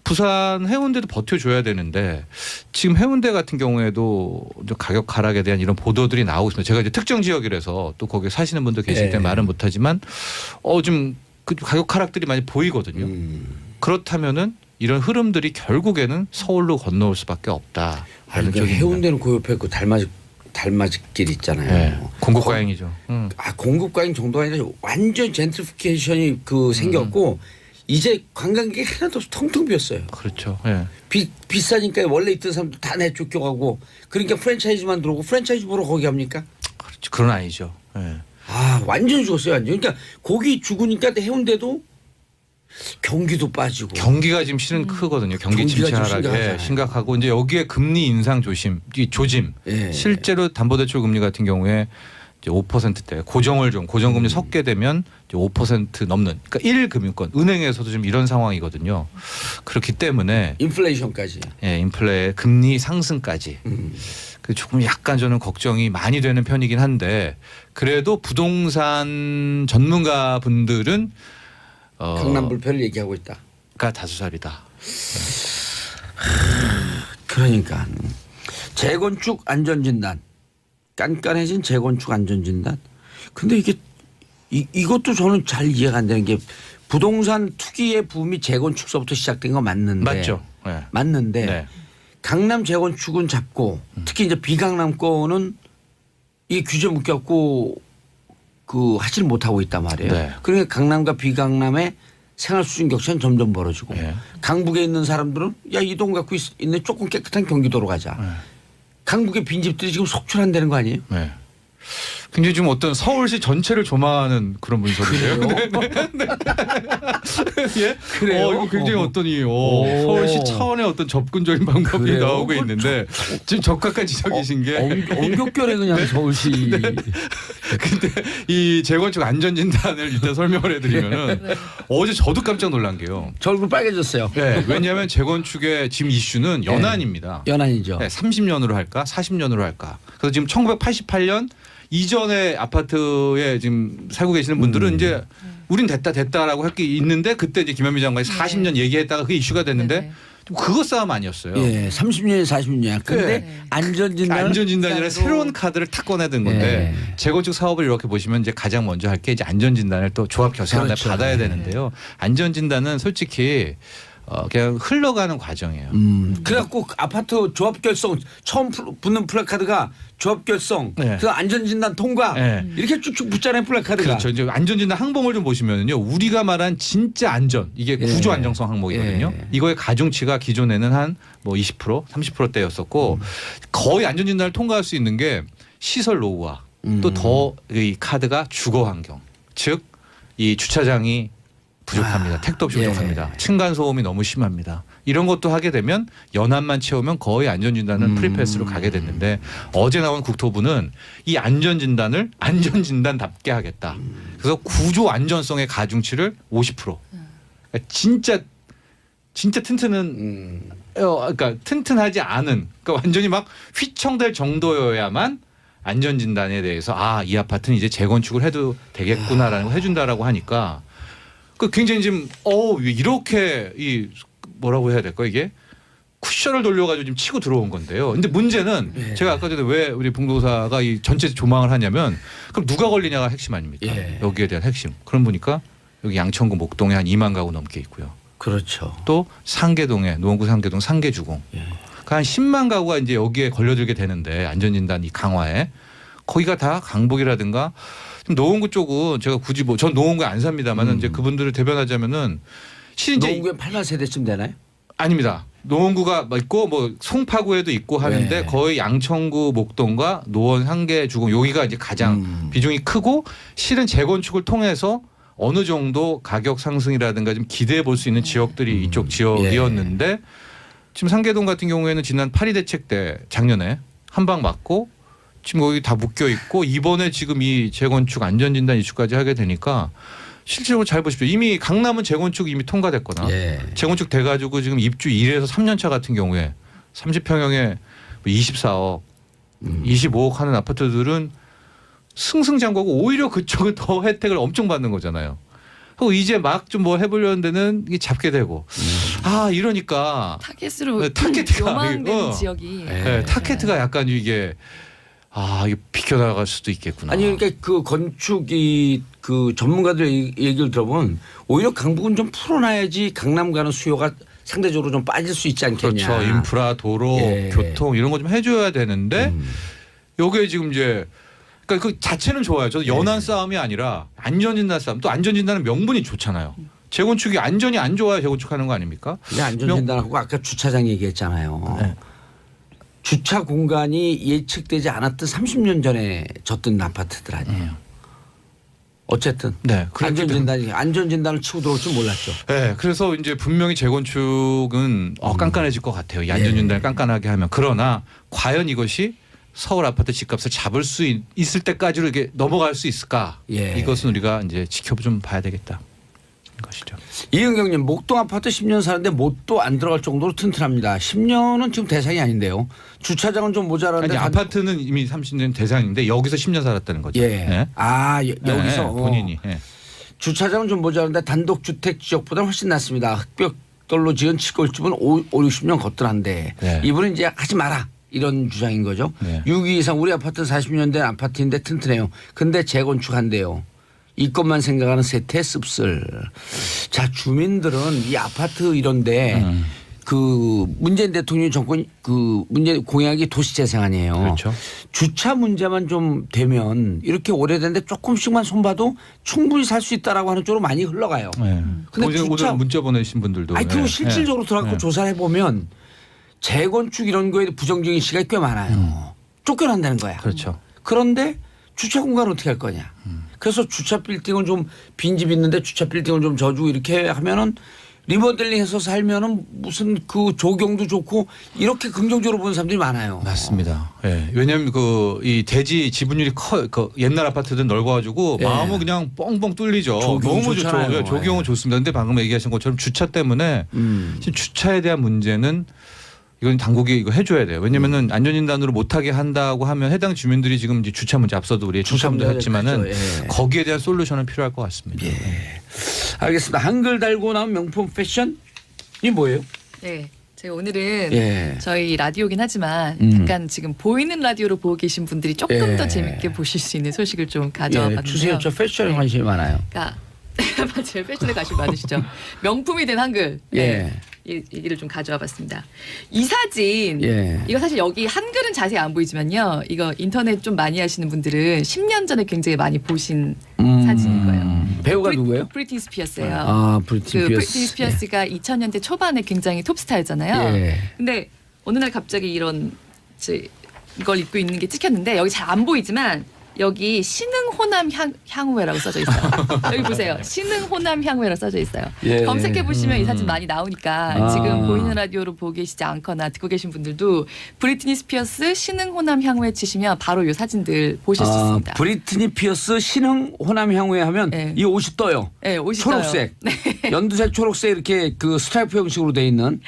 부산 해운대도 버텨줘야 되는데 지금 해운대 같은 경우에도 가격 하락에 대한 이런 보도들이 나오고 있습니다. 제가 이제 특정 지역이라서 또 거기 사시는 분들 계실 때 말은 못하지만 좀 그 가격 하락들이 많이 보이거든요. 그렇다면은 이런 흐름들이 결국에는 서울로 건너올 수밖에 없다. 그러니까 해운대는 그 옆에 그 달맞이길 있잖아요. 네. 공급과잉이죠. 공급과잉 정도가 아니라 완전 젠트리피케이션이 생겼고 이제 관광객이 하나도 없이 텅텅 비었어요. 그렇죠. 네. 비싸니까 원래 있던 사람도 다 내쫓겨가고 그러니까 프랜차이즈만 들어오고 프랜차이즈 보러 거기 합니까? 그렇죠. 그건 아니죠. 네. 완전 죽었어요. 완전. 그러니까 거기 죽으니까 해운대도 경기도 빠지고. 경기가 지금 실은 크거든요. 경기 침체 하락에 심각하고 이제 여기에 금리 인상 조짐. 예. 실제로 담보대출 금리 같은 경우에 이제 5%대 고정금리 섞게 되면 이제 5% 넘는. 그러니까 1금융권 은행에서도 지금 이런 상황이거든요. 그렇기 때문에 인플레이션까지. 예, 인플레 금리 상승까지. 조금 약간 저는 걱정이 많이 되는 편이긴 한데 그래도 부동산 전문가 분들은 강남 불패를 얘기하고 있다. 가 다수설이다. 그러니까 재건축 안전진단 깐깐해진 재건축 안전진단. 근데 이게 이것도 저는 잘 이해가 안 되는 게 부동산 투기의 붐이 재건축서부터 시작된 거 맞는데 맞죠. 네. 맞는데 네. 강남 재건축은 잡고 특히 이제 비강남권은 이 규제 묶였고 하질 못하고 있단 말이에요. 네. 그러니까 강남과 비강남의 생활 수준 격차는 점점 벌어지고 강북에 있는 사람들은 야, 이 돈 갖고 있는 조금 깨끗한 경기도로 가자. 강북의 빈집들이 지금 속출한다는 거 아니에요? 네. 굉장히 좀 어떤 서울시 전체를 조망하는 그런 문서인데요. 예? 그래요? 이거 굉장히 서울시 차원의 어떤 접근적인 방법이 그래요? 나오고 있는데 지금 적합한 지적이신 게 엉겹결에 그냥 서울시. 근데 이 재건축 안전진단을 일단 설명을 해드리면은 어제 저도 깜짝 놀란 게요. 저 얼굴 빨개졌어요. 네, 왜냐하면 재건축의 지금 이슈는 연안입니다. 연안이죠. 네, 30년으로 할까 40년으로 할까. 그래서 지금 1988년 이전의 아파트에 지금 살고 계시는 분들은 이제 우린 됐다라고 할 게 있는데 그때 이제 김현미 장관이 40년 얘기했다가 그게 이슈가 됐는데 그거 싸움 아니었어요. 예, 30년에 40년이야. 근데 안전진단이라 새로운 카드를 탁 꺼내든 건데 재건축 사업을 이렇게 보시면 이제 가장 먼저 할 게 이제 안전진단을 또 조합 결산을 그렇죠. 받아야 되는데요. 안전진단은 솔직히 그냥 흘러가는 과정이에요. 그래갖고 아파트 조합 결성 처음 붙는 플래카드가 조합 결성, 그 안전진단 통과 이렇게 쭉쭉 붙잖아요 플래카드가. 그렇죠. 이제 안전진단 항목을 좀 보시면요, 우리가 말한 진짜 안전 이게 구조 안정성 항목이거든요. 이거의 가중치가 기존에는 한 뭐 20%, 30%대였었고 거의 안전진단을 통과할 수 있는 게 시설 노후화, 또 더 이 카드가 주거 환경, 즉 이 주차장이 부족합니다. 택도 없이 부족합니다. 층간 소음이 너무 심합니다. 이런 것도 하게 되면 연한만 채우면 거의 안전진단은 프리패스로 가게 됐는데 어제 나온 국토부는 이 안전진단을 안전진단답게 하겠다. 그래서 구조 안전성의 가중치를 50%. 그러니까 진짜 튼튼한 그러니까 튼튼하지 않은 그러니까 완전히 막 휘청될 정도여야만 안전진단에 대해서 이 아파트는 이제 재건축을 해도 되겠구나라는 걸 해준다라고 하니까 그 굉장히 지금 이렇게 이 뭐라고 해야 될까 이게 쿠션을 돌려가지고 지금 치고 들어온 건데요. 근데 문제는 제가 아까 전에 왜 우리 봉도사가 이 전체 조망을 하냐면 그럼 누가 걸리냐가 핵심 아닙니까? 여기에 대한 핵심. 그럼 보니까 여기 양천구 목동에 한 2만 가구 넘게 있고요. 그렇죠. 또 상계동에 노원구 상계동 상계주공. 한 10만 가구가 이제 여기에 걸려들게 되는데 안전진단 이 강화에 거기가 다 강북이라든가 노원구 쪽은 제가 굳이 전 노원구에 안 삽니다만은 이제 그분들을 대변하자면은 노원구에 8만 세대쯤 되나요? 아닙니다. 노원구가 있고 뭐 송파구에도 있고 하는데 거의 양천구 목동과 노원 상계주공 여기가 이제 가장 비중이 크고 실은 재건축을 통해서 어느 정도 가격 상승이라든가 좀 기대해 볼 수 있는 지역들이 이쪽 지역이었는데 지금 상계동 같은 경우에는 지난 8.2 대책 때 작년에 한 방 맞고 지금 거기 다 묶여 있고 이번에 지금 이 재건축 안전진단 이슈까지 하게 되니까 실질적으로 잘 보십시오. 이미 강남은 재건축 이미 통과됐거나 재건축 돼가지고 지금 입주 1에서 3년 차 같은 경우에 30평형에 24억, 25억 하는 아파트들은 승승장구하고 오히려 그쪽은 더 혜택을 엄청 받는 거잖아요. 그리고 이제 막 좀 뭐 해보려는 데는 이게 잡게 되고 이러니까 타겟으로 요망되는 지역이 타겟가 약간 이게 이게 비켜나갈 수도 있겠구나. 아니 그러니까 그 건축이 그 전문가들 얘기를 들어보면 오히려 강북은 좀 풀어놔야지 강남 가는 수요가 상대적으로 좀 빠질 수 있지 않겠냐. 그렇죠. 인프라, 도로, 교통 이런 거 좀 해줘야 되는데 여기에 지금 이제 그러니까 그 자체는 좋아요. 저도 연한 싸움이 아니라 안전진단 싸움. 또 안전진단은 명분이 좋잖아요. 재건축이 안전이 안 좋아야 재건축하는 거 아닙니까? 안전진단하고 아까 주차장 얘기했잖아요. 주차 공간이 예측되지 않았던 30년 전에 졌던 아파트들 아니에요. 어쨌든 안전진단을 치고 들어올 줄 몰랐죠. 네, 그래서 이제 분명히 재건축은 깐깐해질 것 같아요. 이 안전진단을 깐깐하게 하면. 그러나 과연 이것이 서울 아파트 집값을 잡을 수 있을 때까지로 이게 넘어갈 수 있을까? 이것은 우리가 이제 좀 봐야 되겠다. 것이죠. 이은경님, 목동 아파트 10년 사는데 못도 안 들어갈 정도로 튼튼합니다. 10년은 지금 대상이 아닌데요. 주차장은 좀 모자라는데. 아파트는 이미 30년 대상인데 여기서 10년 살았다는 거죠. 여기서 본인이. 주차장은 좀 모자라는데 단독주택 지역보다 훨씬 낫습니다. 흑벽돌로 지은 치골집은 50-60년 걷더란데 이분은 이제 하지 마라. 이런 주장인 거죠. 6위 이상 우리 아파트는 40년 된 아파트인데 튼튼해요. 근데 재건축한대요. 이것만 생각하는 세태 씁쓸. 자, 주민들은 이 아파트 이런데 그 문재인 대통령 정권 그 문재 공약이 도시재생 아니에요. 그렇죠. 주차 문제만 좀 되면 이렇게 오래됐는데 조금씩만 손봐도 충분히 살 수 있다라고 하는 쪽으로 많이 흘러가요. 근데 오늘 문자 보내신 분들도. 그리고 실질적으로 들어가고 조사를 해보면 재건축 이런 거에 부정적인 시각이 꽤 많아요. 쫓겨난다는 거야. 그렇죠. 그런데 주차 공간을 어떻게 할 거냐. 그래서 주차 빌딩을 좀 빈집 있는데 주차 빌딩을 좀 져주고 이렇게 하면은 리모델링해서 살면은 무슨 그 조경도 좋고 이렇게 긍정적으로 보는 사람들이 많아요. 맞습니다. 왜냐하면 그 이 대지 지분율이 그 옛날 아파트들은 넓어가지고 마음은 그냥 뻥뻥 뚫리죠. 너무 좋죠. 조경은 좋습니다. 근데 방금 얘기하신 것처럼 주차 때문에 지금 주차에 대한 문제는 이건 당국이 이거 해줘야 돼요. 왜냐면은 안전진단으로 못하게 한다고 하면 해당 주민들이 지금 이제 주차 문제 앞서도 우리 주차문제 했지만은 거기에 대한 솔루션은 필요할 것 같습니다. 알겠습니다. 한글 달고 나온 명품 패션이 뭐예요? 네. 제가 오늘은 저희 라디오긴 하지만 약간 지금 보이는 라디오로 보고 계신 분들이 조금 더 재밌게 보실 수 있는 소식을 좀 가져와 봤는데요. 주세요. 저 패션에 관심이 많아요. 그러니까 맞아요. 패션에 관심 많으시죠. 명품이 된 한글. 이 얘기를 좀 가져와 봤습니다. 이 사진 이거 사실 여기 한글은 자세히 안 보이지만요. 이거 인터넷 좀 많이 하시는 분들은 10년 전에 굉장히 많이 보신 사진인 거예요. 배우가 누구예요? 브리트니 스피어스예요. 브리트니 스피어스가 2000년대 초반에 굉장히 톱스타였잖아요. 근데 어느 날 갑자기 이런 이걸 입고 있는 게 찍혔는데 여기 잘 안 보이지만 여기 신흥호남 향후회라고 써져 있어요. 여기 보세요. 신흥호남 향후회라고 써져 있어요. 예. 검색해 보시면 이 사진 많이 나오니까 지금 보이는 라디오로 보고 계시지 않거나 듣고 계신 분들도 브리트니 스피어스 신흥호남 향후회 치시면 바로 이 사진들 보실 수 있습니다. 브리트니 피어스 신흥 호남 향후회 하면 네. 이 옷이 떠요. 네, 옷이 초록색, 떠요. 네. 연두색, 초록색 이렇게 그 스트라이프 형식으로 돼 있는.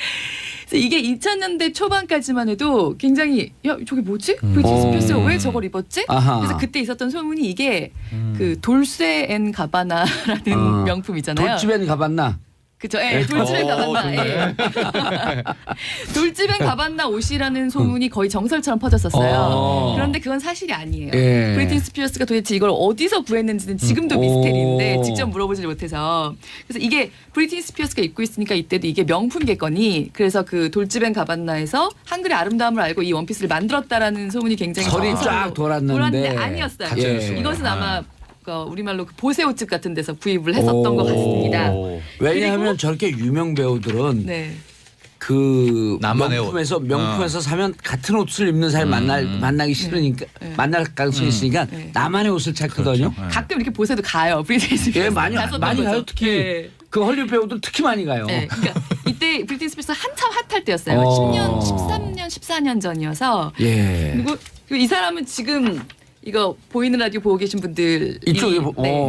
그래서 이게 2000년대 초반까지만 해도 굉장히 야 저게 뭐지? 브리트니 스피어스가 왜 저걸 입었지? 아하. 그래서 그때 있었던 소문이 이게 그 돌쇠 앤 가바나라는 명품이잖아요. 돌집엔 가봤나? 그죠? 예, 돌집엔 가봤나. 예. 돌집엔 가봤나 옷이라는 소문이 거의 정설처럼 퍼졌었어요. 그런데 그건 사실이 아니에요. 예. 브리트니 스피어스가 도대체 이걸 어디서 구했는지는 지금도 미스테리인데 직접 물어보질 못해서. 그래서 이게 브리트니 스피어스가 입고 있으니까 이때도 이게 명품겠거니 그래서 그 돌집엔 가봤나에서 한글의 아름다움을 알고 이 원피스를 만들었다라는 소문이 굉장히 설이 정설로 쫙 돌았는데 아니었어요. 예. 이것은 아마 우리말로 그 보세 옷집 같은 데서 구입을 했었던 것 같습니다. 왜냐하면 저렇게 유명 배우들은 네. 그 나만의 명품에서 사면 같은 옷을 입는 사람 만나기 싫으니까 만날 가능성이 있으니까 나만의 옷을 찾거든요. 가끔 이렇게 보세도 가요. 브리트니 스피어스. 예, 많이 가요. 특히 네. 그 헐리우드 배우들 특히 많이 가요. 네. 그러니까 이때 브리트니 스피어스 한참 핫할 때였어요. 10년, 13년, 14년 전이어서. 예. 그리고 이 사람은 지금 이거 보이는 라디오 보고 계신 분들 이쪽에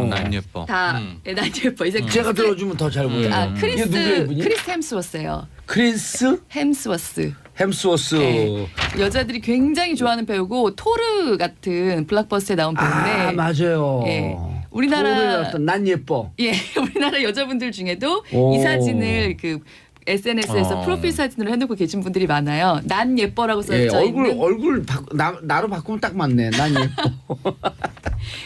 난 예뻐. 다 난 예뻐. 이제 제가 들어주면 더 잘 보여요. 이게 누구예요, 이분이? 크리스 햄스워스예요. 크리스 햄스워스. 햄스워스. 네. 여자들이 굉장히 좋아하는 배우고 토르 같은 블록버스터에 나온 배우인데. 아 맞아요. 예. 우리나라 난 예뻐. 예, 우리나라 여자분들 중에도 오. 이 사진을 그 SNS에서 프로필 사진으로 해놓고 계신 분들이 많아요. 난 예뻐라고 써져 예, 있는. 얼굴 나로 바꾸면 딱 맞네. 난 예뻐.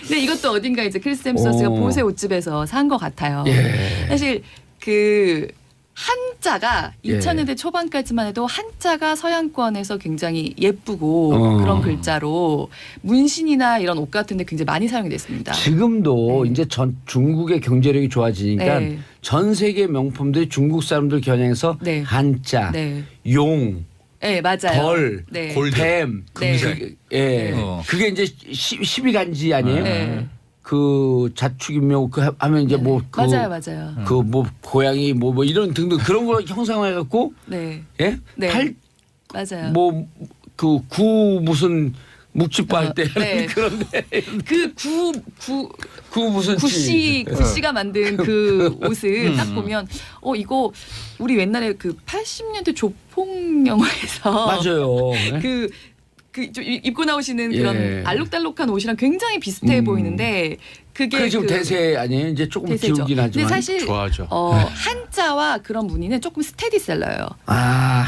근데 이것도 어딘가 이제 크리스 햄스워스가 보세 옷집에서 산 것 같아요. 예. 사실 그 한자가 예. 2000년대 초반까지만 해도 한자가 서양권에서 굉장히 예쁘고 그런 글자로 문신이나 이런 옷 같은데 굉장히 많이 사용이 됐습니다. 지금도 이제 중국의 경제력이 좋아지니까 네. 전 세계 명품들이 중국 사람들 겨냥해서 네. 한자, 네. 용, 네, 맞아요. 벌, 네. 뱀, 금색. 그게 이제 12간지 아니에요? 네. 그 자축인묘 그 하면 이제 뭐 그 맞아요. 그 뭐 고양이 뭐 이런 등등 그런 거 형상화해 갖고 네. 예? 네. 팔 맞아요. 뭐 그 구 무슨 묵집바 할 때 네. 그런데 그 구 무슨 구씨가 만든 그 옷을 딱 보면 이거 우리 옛날에 그 80년대 조폭 영화에서 맞아요. 좀 입고 나오시는 예. 그런 알록달록한 옷이랑 굉장히 비슷해 보이는데 그게 지금 대세 아니에요? 이제 조금 대세죠. 기울긴 하지만. 근데 사실 좋아하죠. 한자와 그런 무늬는 조금 스테디셀러예요. 아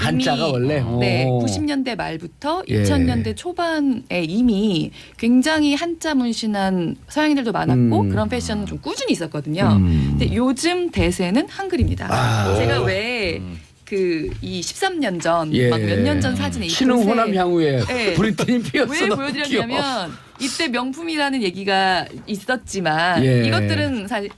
한자가 원래. 네, 오. 90년대 말부터 예. 2000년대 초반에 이미 굉장히 한자 문신한 서양인들도 많았고 그런 패션은 좀 꾸준히 있었거든요. 근데 요즘 대세는 한글입니다. 제가 왜 이 13년 전, 예. 막 몇 년 전 사진에 신흥 호남 향후에 네. 브리트니 피어스 왜 너무 보여드렸냐면 이때 명품이라는 얘기가 있었지만 예. 이것들은 사실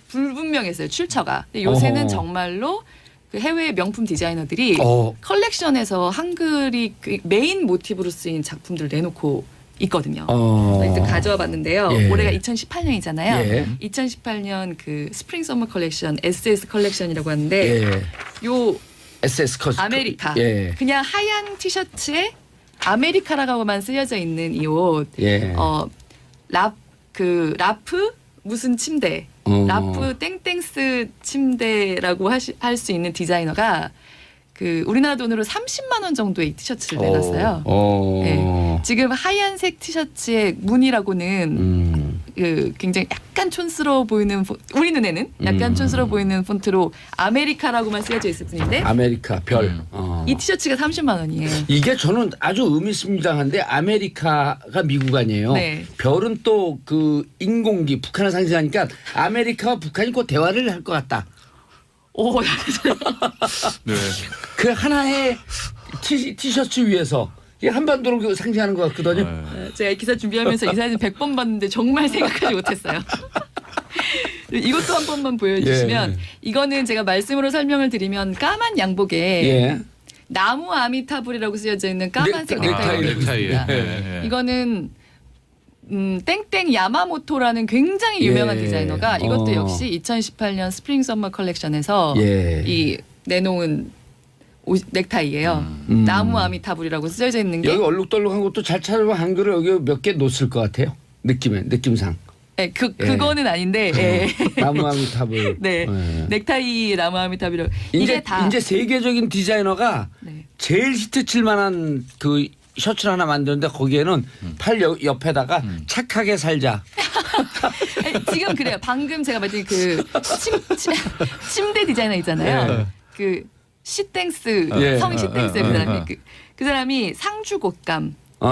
불분명했어요 출처가. 근데 요새는 어허. 정말로 그 해외 명품 디자이너들이 어. 컬렉션에서 한글이 그 메인 모티브로 쓰인 작품들을 내놓고 있거든요. 일단 가져와 봤는데요. 예. 올해가 2018년이잖아요. 예. 2018년 그 스프링 서머 컬렉션 SS 컬렉션이라고 하는데 예. 요 SS 커스 아메리카 예. 그냥 하얀 티셔츠에 아메리카라고만 쓰여져 있는 이 옷. 예. 라프 무슨 침대. 라프 땡땡스 침대라고 할 수 있는 디자이너가 그 우리나라 돈으로 30만 원 정도의 이 티셔츠를 내놨어요. 네. 지금 하얀색 티셔츠의 무늬라고는 그 굉장히 약간 촌스러워 보이는 우리 눈에는 약간 촌스러워 보이는 폰트로 아메리카라고만 쓰여져 있을 뿐인데 아메리카 별. 이 티셔츠가 30만 원이에요. 이게 저는 아주 의미심장한데 아메리카가 미국 아니에요. 네. 별은 또 그 인공기 북한을 상징하니까 아메리카와 북한이 곧 대화를 할 것 같다. 오, 네. 그 하나의 티셔츠 위에서 이게 한반도를 상징하는 것 같거든요. 제가 이 기사 준비하면서 이 사진 100번 봤는데 정말 생각하지 못했어요. 이것도 한 번만 보여주시면 예. 이거는 제가 말씀으로 설명을 드리면 까만 양복에 예. 나무 아미타불이라고 쓰여져 있는 까만색 넥타이를 입고 넥타이. 있습니다. 예. 이거는 땡땡 야마모토라는 굉장히 유명한 예. 디자이너가 이것도 역시 2018년 스프링 서머 컬렉션에서 예. 이 내놓은 넥타이예요. 나무 아미타불이라고 쓰여져 있는 게 여기 얼룩덜룩한 것도 잘 찾아보면 한글을 여기 몇 개 놓을 것 같아요. 느낌상. 네, 그거는 아닌데 예. 나무 아미타불. 네. 예. 넥타이 나무 아미타불 이게 다 이제 세계적인 디자이너가 네. 제일 히트칠 만한 그 셔츠를 하나 만드는데 거기에는 팔 옆에다가 착하게 살자. 지금 그래요. 방금 제가 말씀 그 침대 디자이너 있잖아요. 예. 그 시땡스 예. 성 시땡스 그 사람이 그 사람이 상주곶감. 네,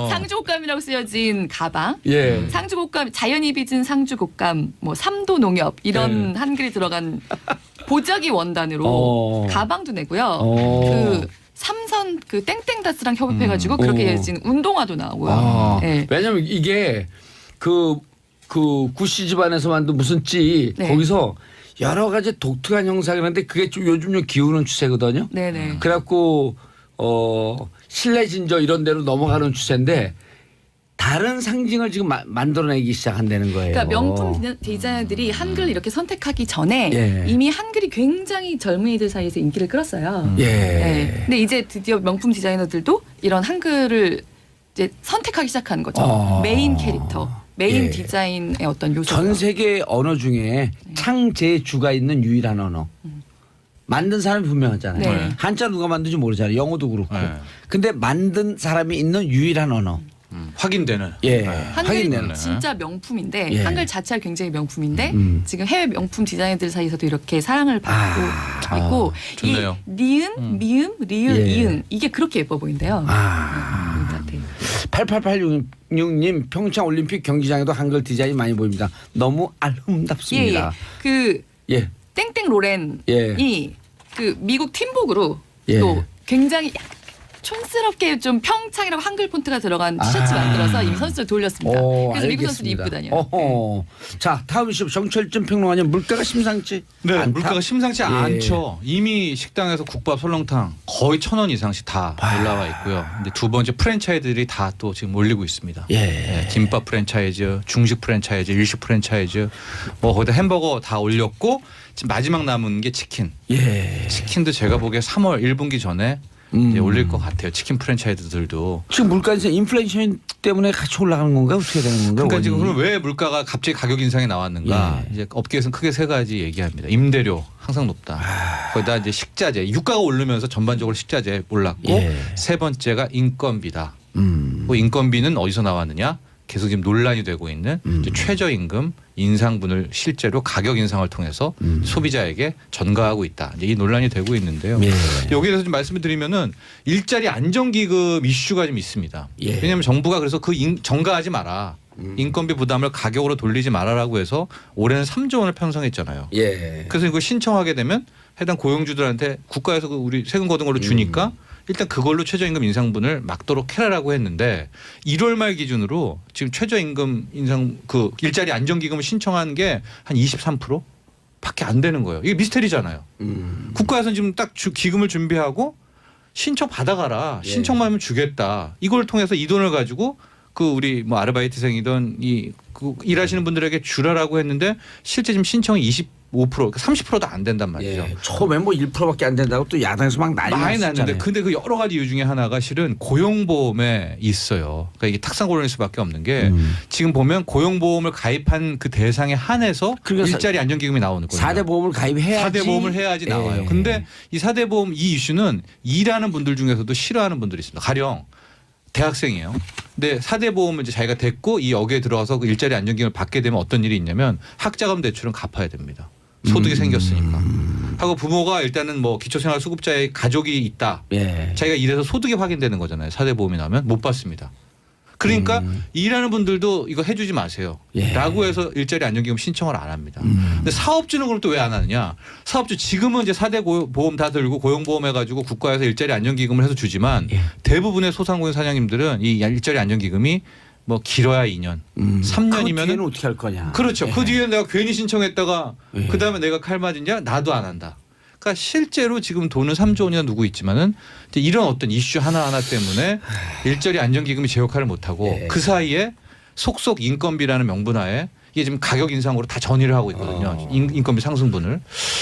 상주곶감이라고 쓰여진 가방, 예. 상주곶감 자연이 빚은 상주곶감, 뭐 삼도 농협 이런 한글이 들어간 보자기 원단으로 가방도 내고요. 그 삼선 그 땡땡다스랑 협업해가지고 그렇게 해진 운동화도 나오고요. 네. 왜냐면 이게 그 구씨 집안에서 만든 무슨 찌 네. 거기서 여러 가지 독특한 형상이라는데 그게 좀 요즘 좀 기우는 추세거든요. 네네. 그래갖고 실내 진저 이런 데로 넘어가는 추세인데 다른 상징을 지금 만들어내기 시작한다는 거예요. 그러니까 명품 디자이너들이 한글을 이렇게 선택하기 전에 예. 이미 한글이 굉장히 젊은이들 사이에서 인기를 끌었어요. 예. 네. 근데 이제 드디어 명품 디자이너들도 이런 한글을 이제 선택하기 시작하는 거죠. 메인 캐릭터, 메인 예. 디자인의 어떤 요소. 전 세계 언어 중에 창제주가 있는 유일한 언어. 만든 사람이 분명하잖아요. 네. 한자 누가 만든지 모르잖아요. 영어도 그렇고. 네. 근데 만든 사람이 있는 유일한 언어. 확인되는. 예. 한글이 확인되는. 진짜 명품인데 예. 한글 자체가 굉장히 명품인데 지금 해외 명품 디자이너들 사이에서도 이렇게 사랑을 받고 있고 좋네요. 이 니은, 미음, 리을, 예. 이응 이게 그렇게 예뻐 보인대요. 네. 8886님 평창 올림픽 경기장에도 한글 디자인 많이 보입니다. 너무 아름답습니다. 그 예. 땡땡 로렌이 예. 그 미국 팀복으로 예. 또 굉장히 촌스럽게 좀 평창이라고 한글 폰트가 들어간 티셔츠 만들어서 이미 선수들 돌렸습니다. 그래서 미국 선수들이 입고 다녀요. 자 다음 이슈 정철준 평론가님 물가가 심상치 네, 않다? 물가가 심상치 않죠. 이미 식당에서 국밥, 설렁탕 거의 1,000원 이상씩 다 올라와 있고요. 근데 두 번째 프랜차이즈들이 다 또 지금 올리고 있습니다. 예. 네, 김밥 프랜차이즈, 중식 프랜차이즈, 일식 프랜차이즈, 뭐 거기다 햄버거 다 올렸고 지금 마지막 남은 게 치킨. 예. 치킨도 제가 보기에 3월 1분기 전에 이제 올릴 것 같아요. 치킨 프랜차이즈들도. 지금 물가 인플레이션 때문에 같이 올라가는 건가 어떻게 되는 건가? 그러니까 지금 그럼 왜 물가가 갑자기 가격 인상이 나왔는가? 이제 업계에서는 크게 세 가지 얘기합니다. 임대료 항상 높다. 거기다 이제 식자재, 유가가 오르면서 전반적으로 식자재 올랐고 세 번째가 인건비다. 그 인건비는 어디서 나왔느냐? 계속 지금 논란이 되고 있는 이제 최저임금 인상분을 실제로 가격 인상을 통해서 소비자에게 전가하고 있다. 이제 이 논란이 되고 있는데요. 여기에 대해서 좀 말씀을 드리면은 일자리 안정기금 이슈가 좀 있습니다. 왜냐하면 정부가 그래서 그 전가하지 마라. 인건비 부담을 가격으로 돌리지 말아라고 해서 올해는 3조 원을 편성했잖아요. 그래서 이거 신청하게 되면 해당 고용주들한테 국가에서 우리 세금 거둔 걸로 주니까 일단 그걸로 최저임금 인상분을 막도록 해라라고 했는데 1월 말 기준으로 지금 최저임금 인상 그 일자리 안정기금을 신청한 게 한 23%밖에 안 되는 거예요. 이게 미스테리잖아요. 국가에서는 지금 딱 기금을 준비하고 신청 받아가라. 신청만 하면 주겠다. 이걸 통해서 이 돈을 가지고 그 우리 뭐 아르바이트생이든 그 일하시는 분들에게 주라라고 했는데 실제 지금 신청이 25% 30%도 안 된단 말이죠. 처음에 뭐 1%밖에 안 된다고 또 야당에서 막 많이 났는데 근데 그 여러 가지 이유 중에 하나가 실은 고용보험에 있어요. 그러니까 이게 탁상고론일 수밖에 없는 게 지금 보면 고용보험을 가입한 그 대상에 한해서 그러니까 일자리 안정기금이 나오는 거예요. 4대 보험을 가입해야지. 4대 보험을 해야지 나와요. 근데 이 4대 보험 이 이슈는 일하는 분들 중에서도 싫어하는 분들이 있습니다. 가령 대학생이에요. 근데 4대 보험을 이제 자기가 됐고 이 여기에 들어가서 그 일자리 안정기금을 받게 되면 어떤 일이 있냐면 학자금 대출은 갚아야 됩니다. 소득이 생겼으니까. 하고 부모가 일단은 뭐 기초생활수급자의 가족이 있다. 자기가 일해서 소득이 확인되는 거잖아요. 4대 보험이 나오면 못 받습니다. 그러니까 일하는 분들도 이거 해주지 마세요. 라고 해서 일자리 안정기금 신청을 안 합니다. 근데 사업주는 그럼 또 왜 안 하느냐. 사업주 지금은 이제 4대 보험 다 들고 고용보험 해가지고 국가에서 일자리 안정기금을 해서 주지만 대부분의 소상공인 사장님들은 이 일자리 안정기금이 뭐 길어야 2년, 3년이면 그 뒤에는 어떻게 할 거냐. 그렇죠. 그 뒤에 내가 괜히 신청했다가 그다음에 내가 칼 맞으냐 나도 안 한다. 그러니까 실제로 지금 돈은 3조 원이나 누고 있지만은 이런 어떤 이슈 하나하나 때문에 일자리 안정기금이 제 역할을 못하고 그 사이에 속속 인건비라는 명분하에 이게 지금 가격 인상으로 다 전이를 하고 있거든요. 인건비 상승분을.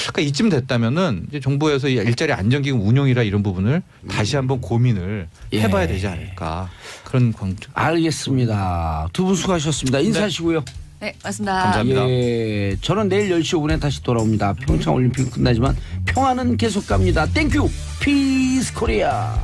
그러니까 이쯤 됐다면은 이제 정부에서 이 일자리 안정기금 운용이라 이런 부분을 다시 한번 고민을 해봐야 되지 않을까 그런 관점. 알겠습니다. 두 분 수고하셨습니다. 인사하시고요. 네, 맞습니다. 감사합니다. 예, 저는 내일 10시 5분에 다시 돌아옵니다. 평창 올림픽 끝나지만 평화는 계속 갑니다. 땡큐 피스 코리아.